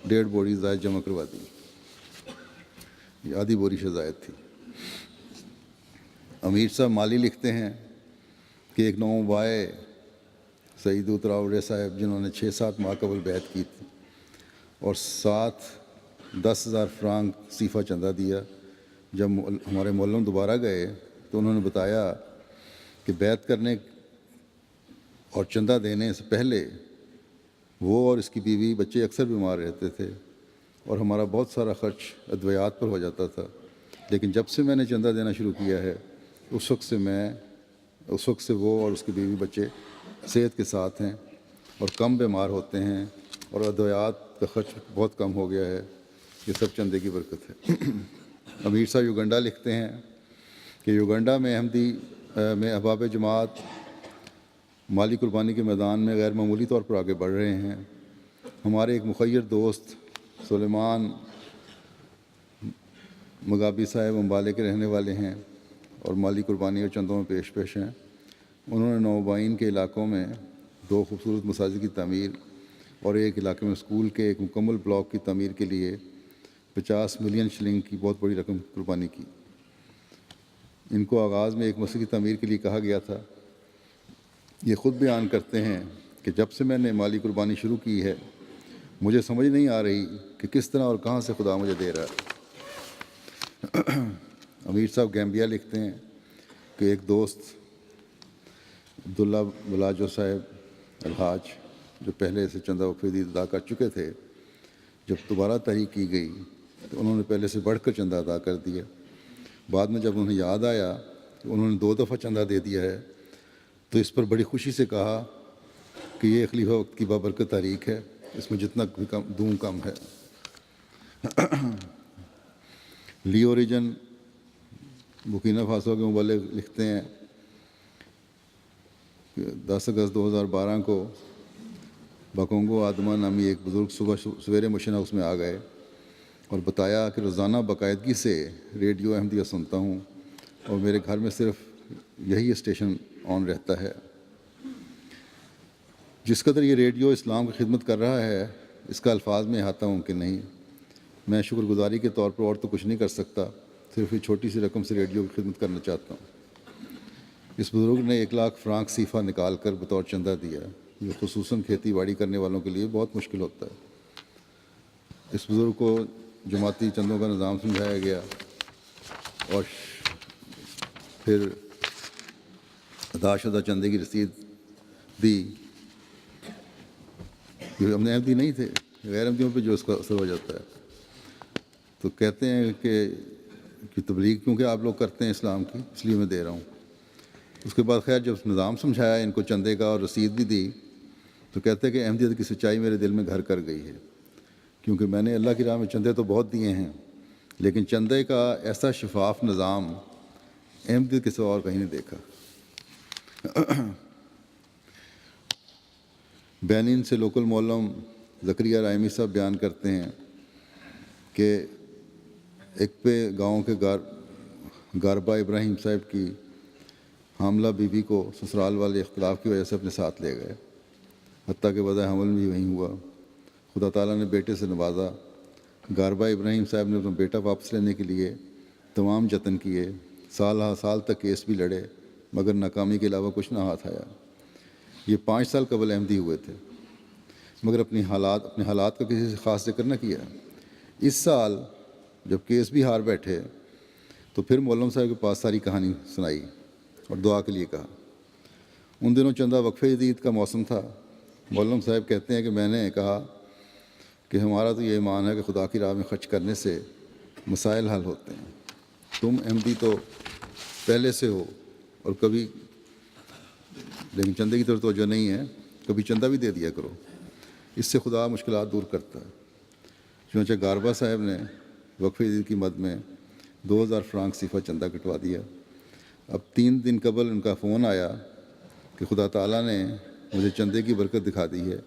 1.5 بوری زائد جمع کروا دی، یہ آدھی بوری سے زائد تھی۔ امیر صاحب مالی لکھتے ہیں کہ ایک نوبائے سعید اتراوڑے صاحب جنہوں نے 6-7 ماہ قبل بیعت کی تھی اور 10,000 فرانک صیفہ چندہ دیا، جب ہمارے مولم دوبارہ گئے تو انہوں نے بتایا کہ بیعت کرنے اور چندہ دینے سے پہلے وہ اور اس کی بیوی بچے اکثر بیمار رہتے تھے اور ہمارا بہت سارا خرچ ادویات پر ہو جاتا تھا، لیکن جب سے میں نے چندہ دینا شروع کیا ہے اس وقت سے وہ اور اس کی بیوی بچے صحت کے ساتھ ہیں اور کم بیمار ہوتے ہیں اور ادویات کا خرچ بہت کم ہو گیا ہے۔ یہ سب چندے کی برکت ہے۔ امیر صاحب یوگنڈا لکھتے ہیں کہ یوگنڈا میں احباب جماعت مالی قربانی کے میدان میں غیر معمولی طور پر آگے بڑھ رہے ہیں۔ ہمارے ایک مخیر دوست سلیمان مغابی صاحب امبالے کے رہنے والے ہیں اور مالی قربانی اور چندوں میں پیش ہیں۔ انہوں نے نوبائین کے علاقوں میں 2 خوبصورت مساجد کی تعمیر اور ایک علاقے میں اسکول کے ایک مکمل بلاک کی تعمیر کے لیے 50 ملین شلنگ کی بہت بڑی رقم قربانی کی۔ ان کو آغاز میں ایک مسجد کی تعمیر کے لیے کہا گیا تھا۔ یہ خود بیان کرتے ہیں کہ جب سے میں نے مالی قربانی شروع کی ہے مجھے سمجھ نہیں آ رہی کہ کس طرح اور کہاں سے خدا مجھے دے رہا ہے۔ امیر صاحب گیمبیا لکھتے ہیں کہ ایک دوست عبداللہ بلاجو صاحب الحاج جو پہلے سے چندہ وقف عید ادا کر چکے تھے، جب دوبارہ تحریک کی گئی تو انہوں نے پہلے سے بڑھ کر چندہ ادا کر دیا۔ بعد میں جب انہیں یاد آیا کہ انہوں نے 2 دفعہ چندہ دے دیا ہے تو اس پر بڑی خوشی سے کہا کہ یہ خلیفہ وقت کی بابرکت تحریک ہے، اس میں جتنا بھی دوں کم ہے۔ لی اوریجن بورکینا فاسو کے مبلغ لکھتے ہیں کہ 10 اگست 2012 کو باکونگو آدما نامی ایک بزرگ سویرے مشن ہاؤس میں آ گئے اور بتایا کہ روزانہ باقاعدگی سے ریڈیو احمدیہ سنتا ہوں اور میرے گھر میں صرف یہی اسٹیشن آن رہتا ہے۔ جس قدر یہ ریڈیو اسلام کی خدمت کر رہا ہے اس کا الفاظ میں احاطہ ممکن نہیں۔ میں شکر گزاری کے طور پر اور تو کچھ نہیں کر سکتا، صرف یہ چھوٹی سی رقم سے ریڈیو کی خدمت کرنا چاہتا ہوں۔ اس بزرگ نے 1,00,000 فرانک صیفہ نکال کر بطور چندہ دیا، جو خصوصاً کھیتی باڑی کرنے والوں کے لیے بہت مشکل ہوتا ہے۔ اس بزرگ کو جماعتی چندوں کا نظام سمجھایا گیا اور پھر ادا شدہ چندے کی رسید دی۔ جو ہم نے احمدی نہیں تھے، غیر احمدیوں پہ جو اس کا اثر ہو جاتا ہے، تو کہتے ہیں کہ تبلیغ کیونکہ آپ لوگ کرتے ہیں اسلام کی، اس لیے میں دے رہا ہوں۔ اس کے بعد خیر جب نظام سمجھایا ان کو چندے کا اور رسید بھی دی تو کہتے ہیں کہ احمدیت کی سچائی میرے دل میں گھر کر گئی ہے، کیونکہ میں نے اللہ کی راہ میں چندے تو بہت دیے ہیں لیکن چندے کا ایسا شفاف نظام احمدیت کے سوا اور کہیں نہیں دیکھا۔ بینین سے لوکل مولم زکریہ رائمی صاحب بیان کرتے ہیں کہ ایک پہ گاؤں کے گاربا ابراہیم صاحب کی حاملہ بیوی کو سسرال والے اختلاف کی وجہ سے اپنے ساتھ لے گئے، حتیٰ کہ وضع حمل بھی وہیں ہوا۔ خدا تعالیٰ نے بیٹے سے نوازا۔ گاربا ابراہیم صاحب نے اپنا بیٹا واپس لینے کے لیے تمام جتن کیے، سال تک کیس بھی لڑے مگر ناکامی کے علاوہ کچھ نہ ہاتھ آیا۔ یہ 5 سال قبل احمدی ہوئے تھے مگر اپنے حالات کا کسی سے خاص ذکر نہ کیا۔ اس سال جب کیس بھی ہار بیٹھے تو پھر مولم صاحب کے پاس ساری کہانی سنائی اور دعا کے لیے کہا۔ ان دنوں چندہ وقف جدید کا موسم تھا مولم صاحب کہتے ہیں کہ میں نے کہا کہ ہمارا تو یہ ایمان ہے کہ خدا کی راہ میں خرچ کرنے سے مسائل حل ہوتے ہیں. تم احمدی تو پہلے سے ہو اور کبھی لیکن چندے کی طرف توجہ نہیں ہے، کبھی چندہ بھی دے دیا کرو، اس سے خدا مشکلات دور کرتا ہے. چنانچہ گاربا صاحب نے وقف عید کی مد میں 2000 فرانک صفا چندہ کٹوا دیا. اب 3 دن قبل ان کا فون آیا کہ خدا تعالیٰ نے مجھے چندے کی برکت دکھا دی ہے،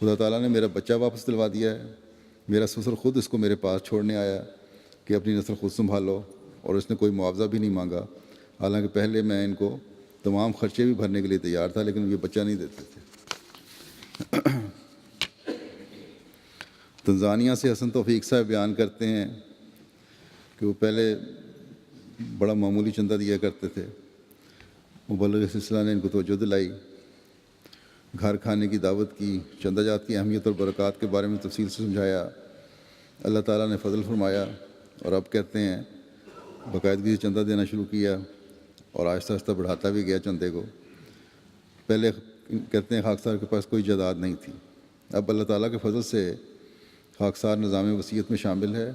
خدا تعالیٰ نے میرا بچہ واپس دلوا دیا ہے، میرا سسر خود اس کو میرے پاس چھوڑنے آیا کہ اپنی نسل خود سنبھالو، اور اس نے کوئی معاوضہ بھی نہیں مانگا. حالانکہ پہلے میں ان کو تمام خرچے بھی بھرنے کے لیے تیار تھا، لیکن یہ بچہ نہیں دیتے تھے. تنزانیہ سے حسن توفیق صاحب بیان کرتے ہیں کہ وہ پہلے بڑا معمولی چندہ دیا کرتے تھے. مبلغ سلسلہ نے ان کو توجہ دلائی، گھر کھانے کی دعوت کی، چندہ جات کی اہمیت اور برکات کے بارے میں تفصیل سے سمجھایا. اللہ تعالیٰ نے فضل فرمایا اور اب کہتے ہیں باقاعدگی سے چندہ دینا شروع کیا اور آہستہ آہستہ بڑھاتا بھی گیا چندے کو. پہلے کہتے ہیں خاکسار کے پاس کوئی جائیداد نہیں تھی، اب اللہ تعالیٰ کے فضل سے خاکسار نظام وصیت میں شامل ہے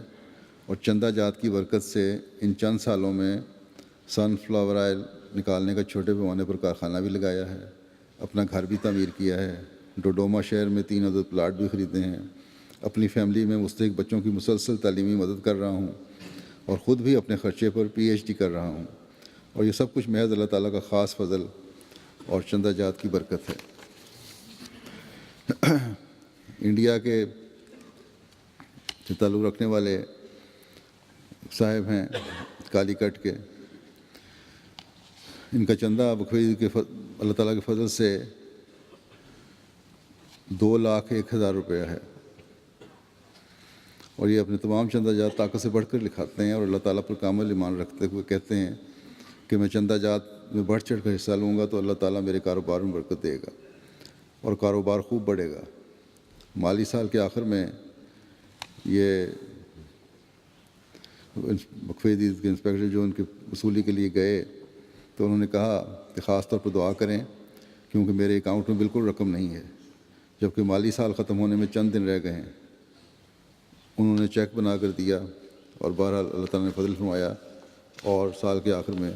اور چندہ جات کی برکت سے ان چند سالوں میں سن فلاور آئل نکالنے کا چھوٹے پیمانے پر کارخانہ بھی لگایا ہے، اپنا گھر بھی تعمیر کیا ہے، ڈوڈوما شہر میں 3 عدد پلاٹ بھی خریدے ہیں، اپنی فیملی میں مستحق بچوں کی مسلسل تعلیمی مدد کر رہا ہوں اور خود بھی اپنے خرچے پر PhD کر رہا ہوں، اور یہ سب کچھ محض اللہ تعالیٰ کا خاص فضل اور چندہ جات کی برکت ہے. انڈیا کے سے تعلق رکھنے والے صاحب ہیں کالی کٹ کے، ان کا چندہ بخیر کے اللہ تعالیٰ کے فضل سے 2,01,000 روپیہ ہے، اور یہ اپنے تمام چندہ جات طاقت سے بڑھ کر لکھاتے ہیں اور اللہ تعالیٰ پر کامل ایمان رکھتے ہوئے کہتے ہیں کہ میں چندہ جات میں بڑھ چڑھ کر حصہ لوں گا تو اللہ تعالیٰ میرے کاروبار میں برکت دے گا اور کاروبار خوب بڑھے گا. مالی سال کے آخر میں یہ وقف عید کے انسپیکٹر جو ان کی وصولی کے لیے گئے تو انہوں نے کہا کہ خاص طور پر دعا کریں کیونکہ میرے اکاؤنٹ میں بالکل رقم نہیں ہے، جبکہ مالی سال ختم ہونے میں چند دن رہ گئے ہیں. انہوں نے چیک بنا کر دیا اور بہرحال اللہ تعالیٰ نے فضل فرمایا اور سال کے آخر میں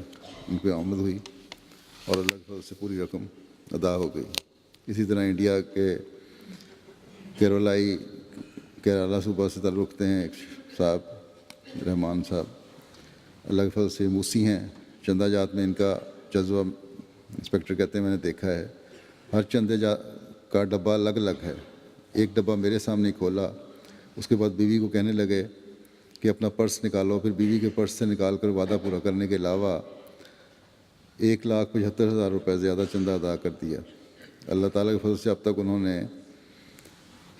ان پہ آمد ہوئی اور اللہ کے فضل سے پوری رقم ادا ہو گئی. اسی طرح انڈیا کے کیرالہ صوبہ سے تعلق رکھتے ہیں ایک صاحب رحمان صاحب، اللہ کے فضل سے موسی ہیں. چندہ جات میں ان کا جذبہ انسپیکٹر کہتے ہیں میں نے دیکھا ہے، ہر چندے کا ڈبہ الگ الگ ہے. ایک ڈبہ میرے سامنے کھولا، اس کے بعد بیوی کو کہنے لگے کہ اپنا پرس نکالو، پھر بیوی کے پرس سے نکال کر وعدہ پورا کرنے کے علاوہ 1,75,000 روپے زیادہ چندہ ادا کر دیا. اللہ تعالیٰ کے فضل سے اب تک انہوں نے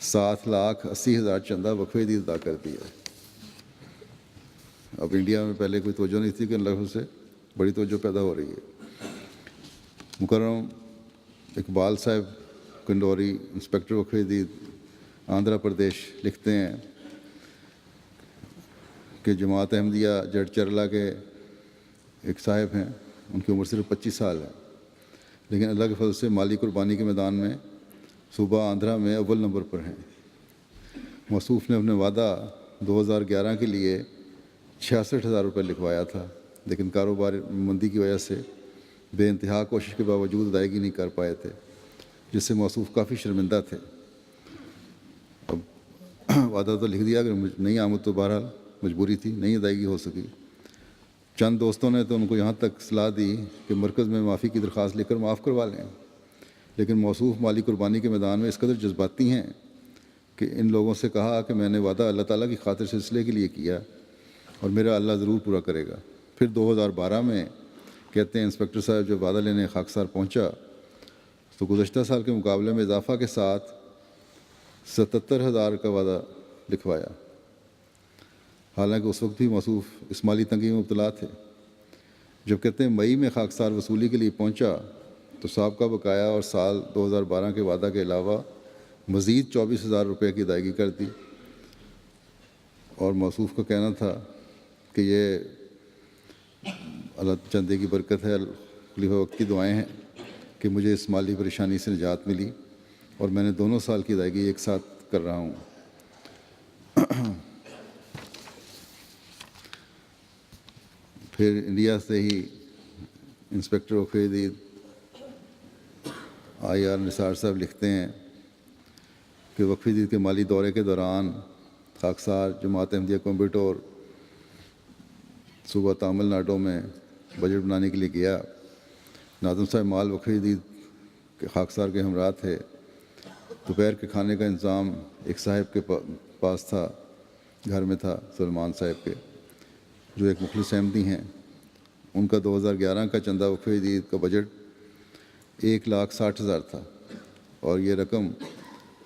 7,80,000 چندہ وقف عید ادا کر دیا. اب انڈیا میں پہلے کوئی توجہ نہیں تھی کہ اللہ کے فضل سے بڑی توجہ پیدا ہو رہی ہے. مکرم اقبال صاحب کنڈوری انسپیکٹر وقف عید آندھرا پردیش لکھتے ہیں کہ جماعت احمدیہ جڑ چرلا کے ایک صاحب ہیں، ان کی عمر صرف 25 سال ہے، لیکن اللہ کے فضل سے مالی قربانی کے میدان میں صوبہ آندھرا میں اول نمبر پر ہیں. موصوف نے اپنے وعدہ 2011 کے لیے 66,000 روپے لکھوایا تھا، لیکن کاروبار مندی کی وجہ سے بے انتہا کوشش کے باوجود ادائیگی نہیں کر پائے تھے، جس سے موصوف کافی شرمندہ تھے. اب وعدہ تو لکھ دیا، اگر نہیں آمد تو بہرحال مجبوری تھی، نہیں ادائیگی ہو سکی. چند دوستوں نے تو ان کو یہاں تک صلاح دی کہ مرکز میں معافی کی درخواست لے کر معاف کروا لیں، لیکن موصوف مالی قربانی کے میدان میں اس قدر جذباتی ہیں کہ ان لوگوں سے کہا کہ میں نے وعدہ اللہ تعالیٰ کی خاطر سلسلے کے لیے کیا اور میرا اللہ ضرور پورا کرے گا. پھر 2012 میں کہتے ہیں انسپیکٹر صاحب جب وعدہ لینے خاکسار پہنچا تو گزشتہ سال کے مقابلے میں اضافہ کے ساتھ 77,000 کا وعدہ لکھوایا، حالانکہ اس وقت بھی موصوف اس مالی تنگی میں مبتلا تھے. جب کہتے ہیں مئی میں خاکسار وصولی کے لیے پہنچا تو سابقہ بقایا اور سال 2012 کے وعدہ کے علاوہ مزید 24,000 روپے کی ادائیگی کر دی، اور موصوف کا کہنا تھا کہ یہ اللہ چندے کی برکت ہے، خلیفہ وقت کی دعائیں ہیں کہ مجھے اس مالی پریشانی سے نجات ملی اور میں نے دونوں سال کی ادائیگی ایک ساتھ کر رہا ہوں۔ پھر انڈیا سے ہی انسپیکٹر وقف عید IR نثار صاحب لکھتے ہیں کہ وقف عید کے مالی دورے کے دوران خاکسار جماعت احمدیہ کوئمبٹور صوبہ تامل ناڈو میں بجٹ بنانے کے لیے گیا۔ ناظم صاحب مال وقف عید کے خاکسار کے ہمراہ تھے۔ دوپہر کے کھانے کا انتظام ایک صاحب کے پاس تھا، گھر میں تھا، سلمان صاحب کے، جو ایک مخلص احمدی ہیں۔ ان کا 2011 کا چندہ وقف عید کا بجٹ 1,60,000 تھا، اور یہ رقم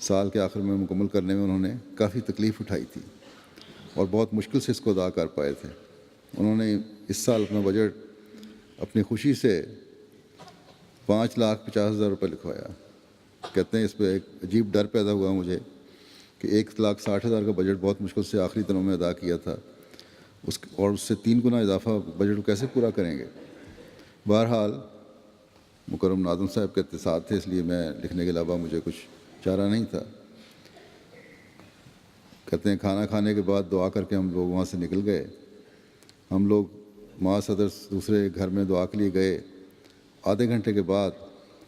سال کے آخر میں مکمل کرنے میں انہوں نے کافی تکلیف اٹھائی تھی اور بہت مشکل سے اس کو ادا کر پائے تھے۔ انہوں نے اس سال اپنا بجٹ اپنی خوشی سے 5,50,000 روپے لکھوایا۔ کہتے ہیں اس پہ ایک عجیب ڈر پیدا ہوا مجھے کہ 1,60,000 کا بجٹ بہت مشکل سے آخری دنوں میں ادا کیا تھا، اور اس سے 3 گنا اضافہ بجٹ کو کیسے پورا کریں گے۔ بہرحال مکرم ناظم صاحب کے اتصال تھے، اس لیے میں لکھنے کے علاوہ مجھے کچھ چارہ نہیں تھا۔ کہتے ہیں کھانا کھانے کے بعد دعا کر کے ہم لوگ وہاں سے نکل گئے۔ ہم لوگ ماں صدر دوسرے گھر میں دعا کے لیے گئے۔ آدھے گھنٹے کے بعد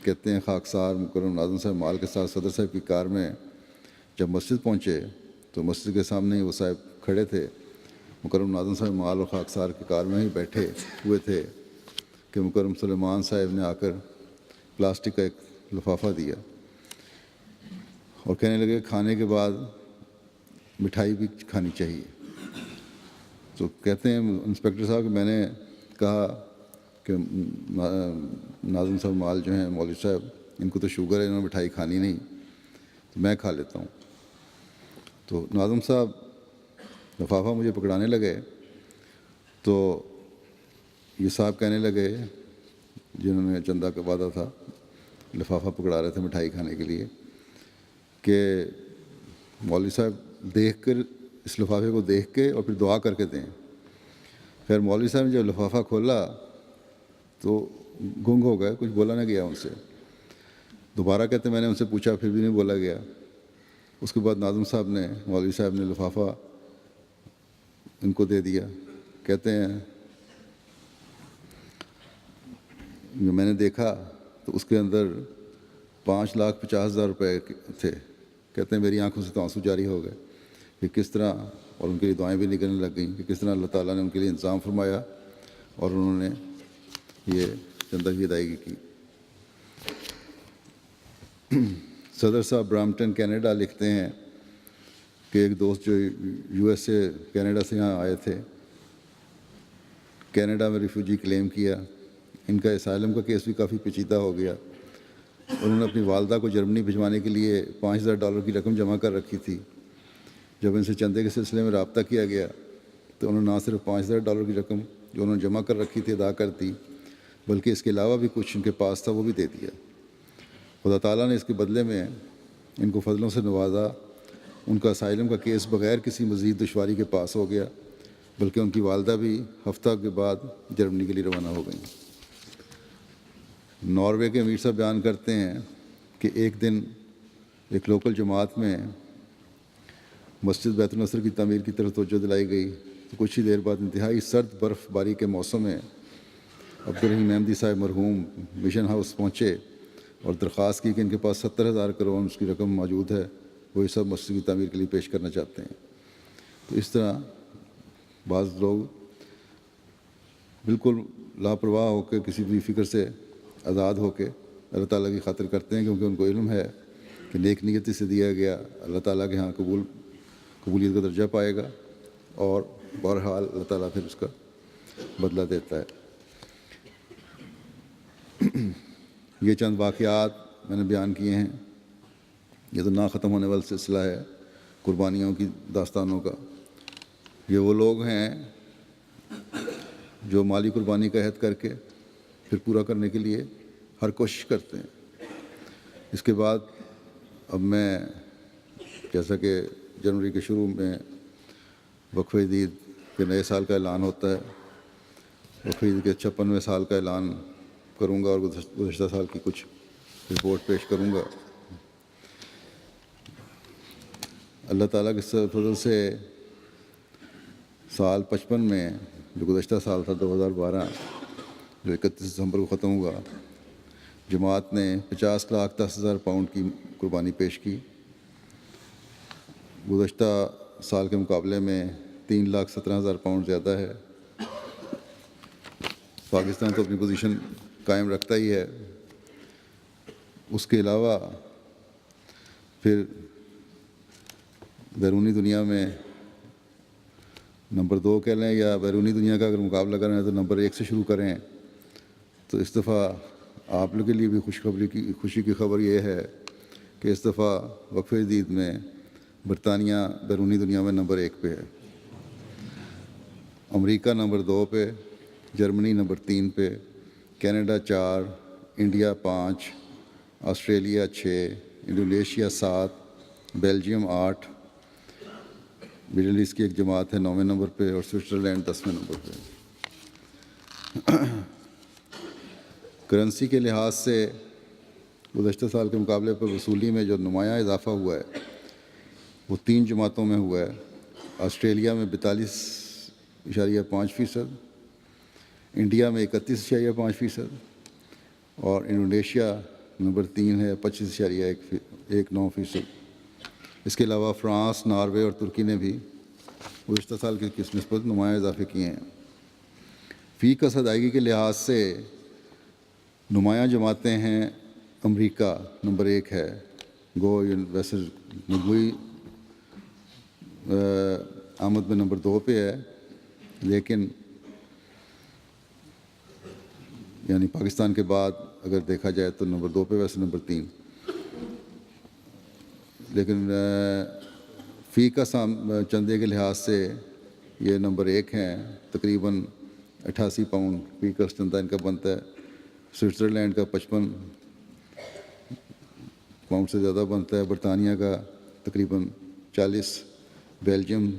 کہتے ہیں خاکسار مکرم ناظم صاحب مال کے ساتھ صدر صاحب کی کار میں جب مسجد پہنچے تو مسجد کے سامنے ہی وہ صاحب کھڑے تھے۔ مکرم ناظم صاحب مال اور خاکسار کی کار میں ہی بیٹھے ہوئے تھے کہ مکرم سلیمان صاحب نے آ کر پلاسٹک کا ایک لفافہ دیا اور کہنے لگے کھانے کے بعد مٹھائی بھی کھانی چاہیے۔ تو کہتے ہیں انسپیکٹر صاحب کہ میں نے کہا کہ ناظم صاحب مال جو ہیں مولوی صاحب، ان کو تو شوگر ہے، انہوں نے مٹھائی کھانی نہیں، تو میں کھا لیتا ہوں۔ تو ناظم صاحب لفافہ مجھے پکڑانے لگے تو یہ صاحب کہنے لگے جنہوں نے چندہ کا وعدہ تھا، لفافہ پکڑا رہے تھے مٹھائی کھانے کے لیے، کہ مولوی صاحب دیکھ کر اس لفافے کو دیکھ کے اور پھر دعا کر کے دیں۔ خیر مولوی صاحب نے جب لفافہ کھولا تو گنگ ہو گئے، کچھ بولا نہ گیا ان سے۔ دوبارہ کہتے میں نے ان سے پوچھا، پھر بھی نہیں بولا گیا۔ اس کے بعد ناظم صاحب نے، مولوی صاحب نے لفافہ ان کو دے دیا۔ کہتے ہیں جو میں نے دیکھا تو اس کے اندر 5,50,000 روپے تھے۔ کہتے ہیں میری آنکھوں سے تو آنسو جاری ہو گئے کہ کس طرح، اور ان کے لیے دعائیں بھی نکلنے لگ گئیں کہ کس طرح اللہ تعالیٰ نے ان کے لیے انتظام فرمایا اور انہوں نے یہ چندہ کی ادائیگی کی۔ صدر صاحب برامپٹن کینیڈا لکھتے ہیں کہ ایک دوست جو USA کینیڈا سے یہاں آئے تھے، کینیڈا میں ریفیوجی کلیم کیا۔ ان کا اسائلم کا کیس بھی کافی پیچیدہ ہو گیا۔ انہوں نے اپنی والدہ کو جرمنی بھجوانے کے لیے $5,000 کی رقم جمع کر رکھی تھی۔ جب ان سے چندے کے سلسلے میں رابطہ کیا گیا تو انہوں نے نہ صرف $5,000 کی رقم جو انہوں نے جمع کر رکھی تھی ادا کر دی، بلکہ اس کے علاوہ بھی کچھ ان کے پاس تھا وہ بھی دے دیا۔ خدا تعالیٰ نے اس کے بدلے میں ان کو فضلوں سے نوازا۔ ان کا اسائلم کا کیس بغیر کسی مزید دشواری کے پاس ہو گیا، بلکہ ان کی والدہ بھی ہفتہ کے بعد جرمنی کے لیے روانہ ہو گئیں۔ ناروے کے امیر صاحب بیان کرتے ہیں کہ ایک دن ایک لوکل جماعت میں مسجد بیت النصر کی تعمیر کی طرف توجہ دلائی گئی تو کچھ ہی دیر بعد انتہائی سرد برف باری کے موسم میں عبدالرحیم احمدی صاحب مرحوم مشن ہاؤس پہنچے اور درخواست کی کہ ان کے پاس 70,000 کروڑ اس کی رقم موجود ہے، وہ سب مسجد کی تعمیر کے لیے پیش کرنا چاہتے ہیں۔ تو اس طرح بعض لوگ بالکل لاپرواہ ہو کے کسی بھی فکر سے آزاد ہو کے اللہ تعالیٰ کی خاطر کرتے ہیں، کیونکہ ان کو علم ہے کہ نیک نیتی سے دیا گیا اللہ تعالیٰ کے ہاں قبولیت کا درجہ پائے گا، اور بہرحال اللہ تعالیٰ پھر اس کا بدلہ دیتا ہے۔ یہ چند واقعات میں نے بیان کیے ہیں، یہ تو نہ ختم ہونے والا سلسلہ ہے قربانیوں کی داستانوں کا۔ یہ وہ لوگ ہیں جو مالی قربانی کا عہد کر کے پھر پورا کرنے کے لیے ہر کوشش کرتے ہیں۔ اس کے بعد اب میں، جیسا کہ جنوری کے شروع میں وقف عید کے نئے سال کا اعلان ہوتا ہے، وقف عید کے 56ویں سال کا اعلان کروں گا اور گزشتہ سال کی کچھ رپورٹ پیش کروں گا۔ اللہ تعالیٰ کے فضل سے سال 55 میں جو گزشتہ سال تھا 2012 جو 31 دسمبر کو ختم ہوا، جماعت نے 50,10,000 پاؤنڈ کی قربانی پیش کی۔ گزشتہ سال کے مقابلے میں 3,17,000 پاؤنڈ زیادہ ہے۔ پاکستان تو اپنی پوزیشن قائم رکھتا ہی ہے، اس کے علاوہ پھر بیرونی دنیا میں نمبر 2 کہہ لیں، یا بیرونی دنیا کا اگر مقابلہ کریں تو نمبر 1 سے شروع کریں۔ تو اس دفعہ آپ لوگوں کے لیے بھی خوشی کی خبر یہ ہے کہ اس دفعہ وقفہ جدید میں برطانیہ بیرونی دنیا میں نمبر 1 پہ ہے، امریکہ نمبر 2 پہ، جرمنی نمبر 3 پہ، Canada 4، India 5، Australia 6، Indonesia 7، Belgium 8، Middle East کی ایک جماعت ہے 9ویں نمبر پہ، اور سوئٹزرلینڈ 10ویں نمبر پہ۔ کرنسی کے لحاظ سے گزشتہ سال کے مقابلے پر وصولی میں جو نمایاں اضافہ ہوا ہے وہ 3 جماعتوں میں ہوا ہے۔ آسٹریلیا میں 42.5%، انڈیا میں 31.5%، اور انڈونیشیا نمبر 3 ہے 25.19%۔ اس کے علاوہ فرانس، ناروے اور ترکی نے بھی گزشتہ سال کی نسبت نمایاں اضافے کیے ہیں۔ فی کس ادائیگی کے لحاظ سے نمایاں جماعتیں ہیں۔ امریکہ نمبر 1 ہے، گو ویسے مجموعی آمد میں نمبر 2 پہ ہے، لیکن یعنی پاکستان کے بعد اگر دیکھا جائے تو نمبر 2 پہ، ویسے نمبر 3، لیکن فی کا چندے کے لحاظ سے یہ نمبر 1 ہیں، تقریباً 88 پاؤنڈ فی کا چندہ ان کا بنتا ہے۔ سوئٹزرلینڈ کا 55 پاؤنڈ سے زیادہ بنتا ہے، برطانیہ کا تقریباً 40، بیلجیم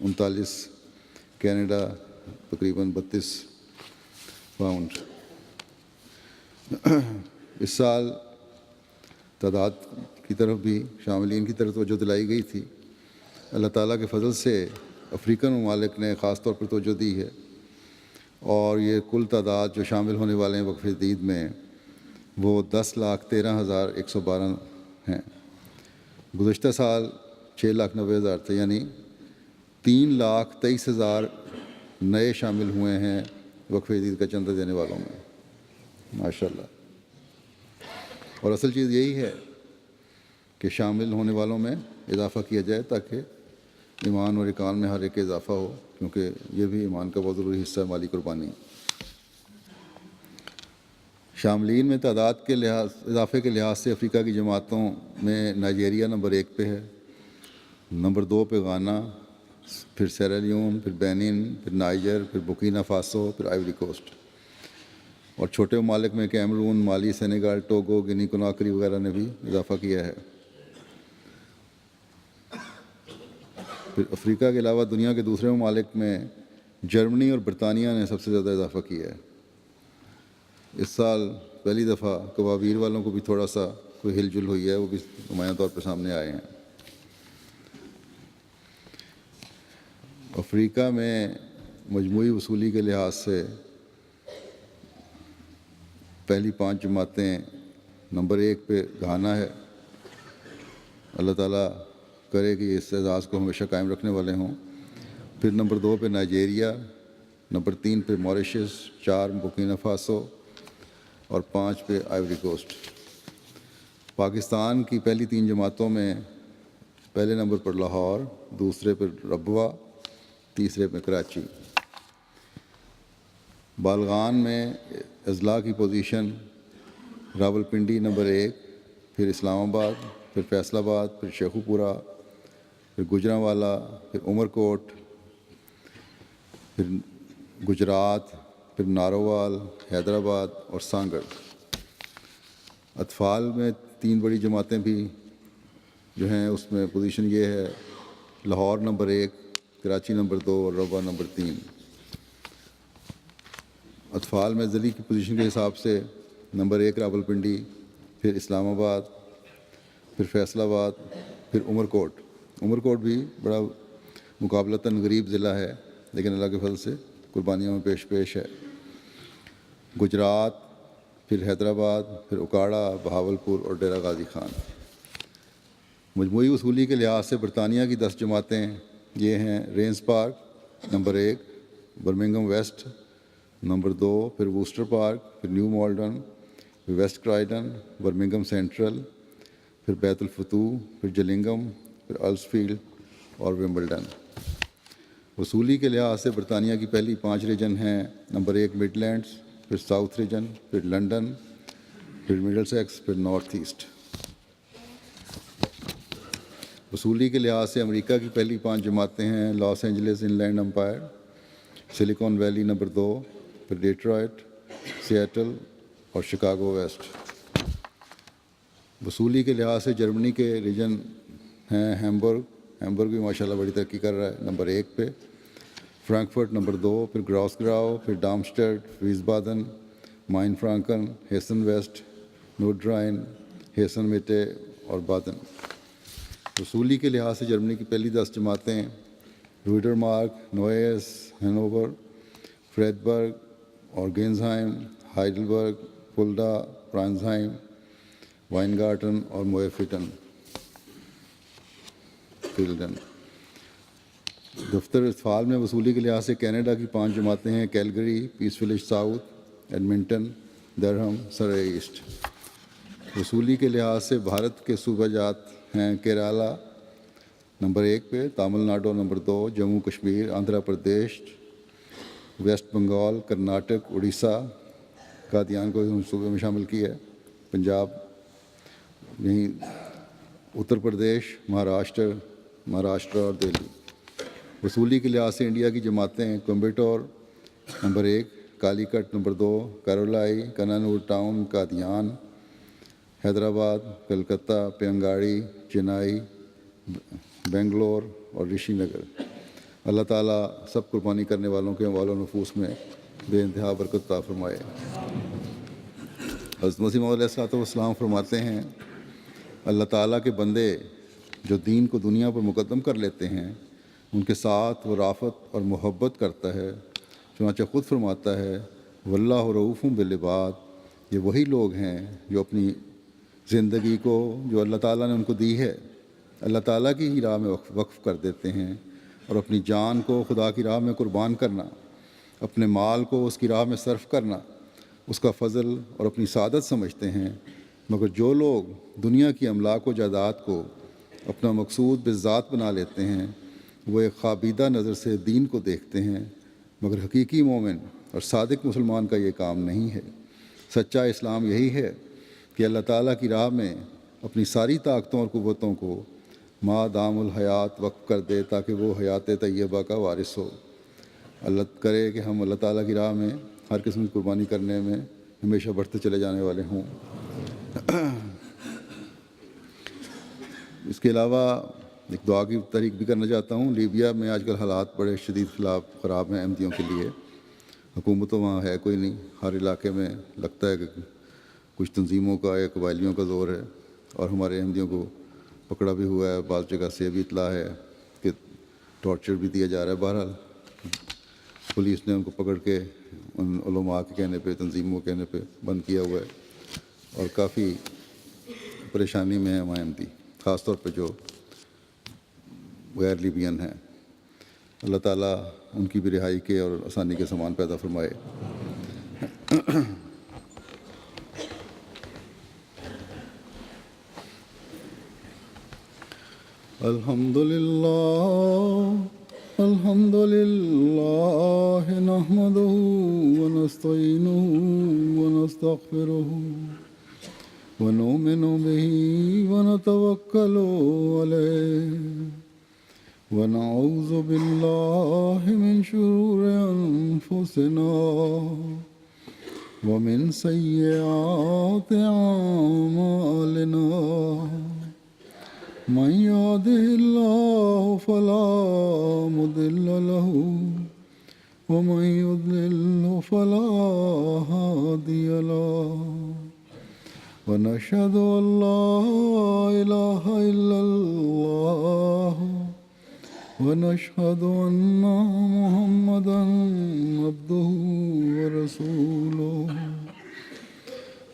39، کینیڈا تقریباً 32 پاؤنڈ۔ اس سال تعداد کی طرف بھی شاملین کی طرف توجہ دلائی گئی تھی۔ اللہ تعالیٰ کے فضل سے افریقن ممالک نے خاص طور پر توجہ دی ہے، اور یہ کل تعداد جو شامل ہونے والے ہیں وقفہ جدید میں وہ 10,13,112 ہیں۔ گزشتہ سال 6,90,000 تھے، یعنی 3,23,000 نئے شامل ہوئے ہیں وقفہ جدید کا چندہ دینے والوں میں، ماشاءاللہ۔ اور اصل چیز یہی ہے کہ شامل ہونے والوں میں اضافہ کیا جائے تاکہ ایمان اور اکان میں ہر ایک اضافہ ہو، کیونکہ یہ بھی ایمان کا بہت ضروری حصہ ہے، مالی قربانی۔ شاملین میں تعداد کے اضافے کے لحاظ سے افریقہ کی جماعتوں میں نائجیریا نمبر 1 پہ ہے، نمبر 2 پہ غانا، پھر سیرالیون، پھر بینن، پھر نائجر، پھر بورکینا فاسو، پھر آئیوری کوسٹ۔ اور چھوٹے ممالک میں کیمرون، مالی، سینیگال، ٹوگو، گنی کناکری وغیرہ نے بھی اضافہ کیا ہے۔ پھر افریقہ کے علاوہ دنیا کے دوسرے ممالک میں جرمنی اور برطانیہ نے سب سے زیادہ اضافہ کیا ہے۔ اس سال پہلی دفعہ کبابیر والوں کو بھی تھوڑا سا کوئی ہل جل ہوئی ہے، وہ بھی نمایاں طور پہ سامنے آئے ہیں۔ افریقہ میں مجموعی وصولی کے لحاظ سے پہلی 5 جماعتیں، نمبر 1 پہ گھانا ہے، اللہ تعالیٰ کرے کہ اس اعزاز کو ہمیشہ قائم رکھنے والے ہوں۔ پھر نمبر 2 پہ نائجیریا، نمبر 3 پہ موریشس، 4 بورکینا فاسو، اور 5 پہ آئیوری کوسٹ۔ پاکستان کی پہلی 3 جماعتوں میں پہلے نمبر پر لاہور، دوسرے پہ ربوہ، تیسرے پہ کراچی۔ بالغان میں اضلاع کی پوزیشن راولپنڈی نمبر 1، پھر اسلام آباد، پھر فیصل آباد، پھر شیخو پورہ، پھر گوجرانوالا، پھر عمر کوٹ، پھر گجرات، پھر نارووال، حیدرآباد اور سانگڑ۔ اطفال میں 3 بڑی جماعتیں بھی جو ہیں، اس میں پوزیشن یہ ہے: لاہور نمبر 1، کراچی نمبر 2 اور ربوہ نمبر 3۔ اطفال میں ضلعی کی پوزیشن کے حساب سے نمبر 1 راولپنڈی، پھر اسلام آباد، پھر فیصل آباد، پھر عمر کوٹ عمر کوٹ بھی بڑا مقابلتاً غریب ضلع ہے، لیکن اللہ کے فضل سے قربانیوں میں پیش ہے۔ گجرات، پھر حیدرآباد، پھر اکاڑا، بہاولپور اور ڈیرہ غازی خان۔ مجموعی وصولی کے لحاظ سے برطانیہ کی 10 جماعتیں یہ ہیں: Raynes Park number 1، Birmingham West number 2، پھر ووسٹر پارک، پھر نیو مالڈن، پھر ویسٹ کرائیڈن، برمنگھم سینٹرل، پھر بیت الفتوح، پھر جلنگم، پھر السفیلڈ اور ومبلڈن۔ وصولی کے لحاظ سے برطانیہ کی پہلی 5 ریجن ہیں: نمبر 1 مڈ لینڈز، پھر ساؤتھ ریجن، پھر لنڈن، پھر مڈل سیکس، پھر نارتھ ایسٹ۔ وصولی کے لحاظ سے امریکہ کی پہلی 5 جماعتیں ہیں: Los Angeles Inland Empire, Silicon Valley number 2، پھر ڈیٹرائٹ، سیٹل اور شکاگو ویسٹ۔ وصولی کے لحاظ سے جرمنی کے ریجن ہیں: ہیمبرگ بھی ماشاءاللہ بڑی ترقی کر رہا ہے نمبر 1 پہ، فرینکفرٹ نمبر 2، پھر گراسگراؤ، پھر ڈارمسٹڈ، ویسبادن، مائن فرانکن، ہیسن ویسٹ، نورڈرائن، ہیسن میٹے اور بادن۔ وصولی کے لحاظ سے جرمنی کی پہلی 10 جماعتیں: رویڈر مارک، نویس، ہینوور، فریڈبرگ اور گینزہائم، ہائیڈلبرگ، فلڈا، پرائنزہائم، وائنگارٹن اور موئفٹن فیلڈن۔ دفتر اطفال میں وصولی کے لحاظ سے کینیڈا کی 5 جماعتیں ہیں: کیلگری، پیس ولیج ساؤتھ، ایڈمنٹن، درہم، سرے ایسٹ۔ وصولی کے لحاظ سے بھارت کے صوبہ جات ہیں: کیرالہ نمبر 1 پہ، تامل ناڈو نمبر 2، جموں کشمیر، آندھرا پردیش، ویسٹ بنگال، کرناٹک، اڑیسہ، قادیان کو صوبے میں شامل کیا ہے، پنجاب، یہیں اتر پردیش، مہاراشٹر اور دہلی۔ وصولی کے لحاظ سے انڈیا کی جماعتیں ہیں: کوئمبٹور نمبر 1، کالی کٹ نمبر 2، کیرولائی، کنانور ٹاؤن، قادیان، حیدرآباد، کلکتہ، پینگاڑی، چنائی، بنگلور اور رشی نگر۔ اللہ تعالیٰ سب قربانی کرنے والوں کے اموال و نفوس میں بے انتہا برکت عطا فرمائے۔ حضرت مسیح موعود علیہ السلام فرماتے ہیں: اللہ تعالیٰ کے بندے جو دین کو دنیا پر مقدم کر لیتے ہیں ان کے ساتھ وہ رافت اور محبت کرتا ہے۔ چنانچہ خود فرماتا ہے: واللہ رؤوف بالعباد، یہ وہی لوگ ہیں جو اپنی زندگی کو جو اللہ تعالیٰ نے ان کو دی ہے اللہ تعالیٰ کی ہی راہ میں وقف کر دیتے ہیں، اور اپنی جان کو خدا کی راہ میں قربان کرنا، اپنے مال کو اس کی راہ میں صرف کرنا اس کا فضل اور اپنی سعادت سمجھتے ہیں۔ مگر جو لوگ دنیا کی املاک و جائیداد کو اپنا مقصود بالذات بنا لیتے ہیں وہ ایک خوابیدہ نظر سے دین کو دیکھتے ہیں، مگر حقیقی مومن اور صادق مسلمان کا یہ کام نہیں ہے۔ سچا اسلام یہی ہے کہ اللہ تعالیٰ کی راہ میں اپنی ساری طاقتوں اور قوتوں کو ما دام الحیات وقف کر دے تاکہ وہ حیات طیبہ کا وارث ہو۔ اللہ کرے کہ ہم اللہ تعالیٰ کی راہ میں ہر قسم کی قربانی کرنے میں ہمیشہ بڑھتے چلے جانے والے ہوں۔ اس کے علاوہ ایک دعا کی تحریک بھی کرنا چاہتا ہوں۔ لیبیا میں آج کل حالات بڑے شدید خراب ہیں احمدیوں کے لیے۔ حکومت تو وہاں ہے کوئی نہیں، ہر علاقے میں لگتا ہے کہ کچھ تنظیموں کا یا قبائلیوں کا زور ہے، اور ہمارے احمدیوں کو پکڑا بھی ہوا ہے۔ بعض جگہ سے بھی اطلاع ہے کہ ٹارچر بھی دیا جا رہا ہے۔ بہرحال پولیس نے ان کو پکڑ کے ان علماء کے کہنے پہ، تنظیموں کے کہنے پہ بند کیا ہوا ہے، اور کافی پریشانی میں ہیں وہاں احمدی، خاص طور پہ جو غیر لیبین ہیں۔ اللہ تعالیٰ ان کی بھی رہائی کے اور آسانی کے سامان پیدا فرمائے۔ الحمد للہ نحمده ونستعینه ونستغفره ونؤمن به ونتوکل علیہ ونعوذ باللہ من شرور انفسنا ومن سیئات اعمالنا من يهده الله فلا مضل له ومن يضلل فلا هادي له ونشهد أن لا إله إلا الله ونشهد أن محمدا عبده ورسوله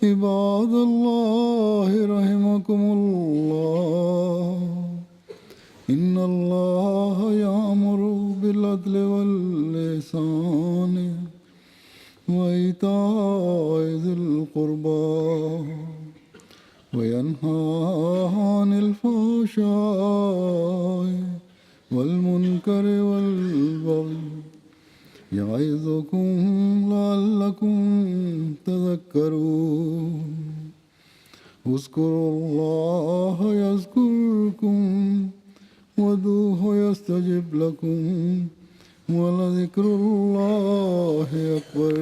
عباد الله رحمكم الله إن الله يأمر بالعدل والإحسان وإيتاء ذي القربى وينهى عن الفحشاء والمنكر والبغي يعظكم لعلكم تذكرون اذكروا الله يذكركم وادعوه يستجب لكم ولذكر الله أكبر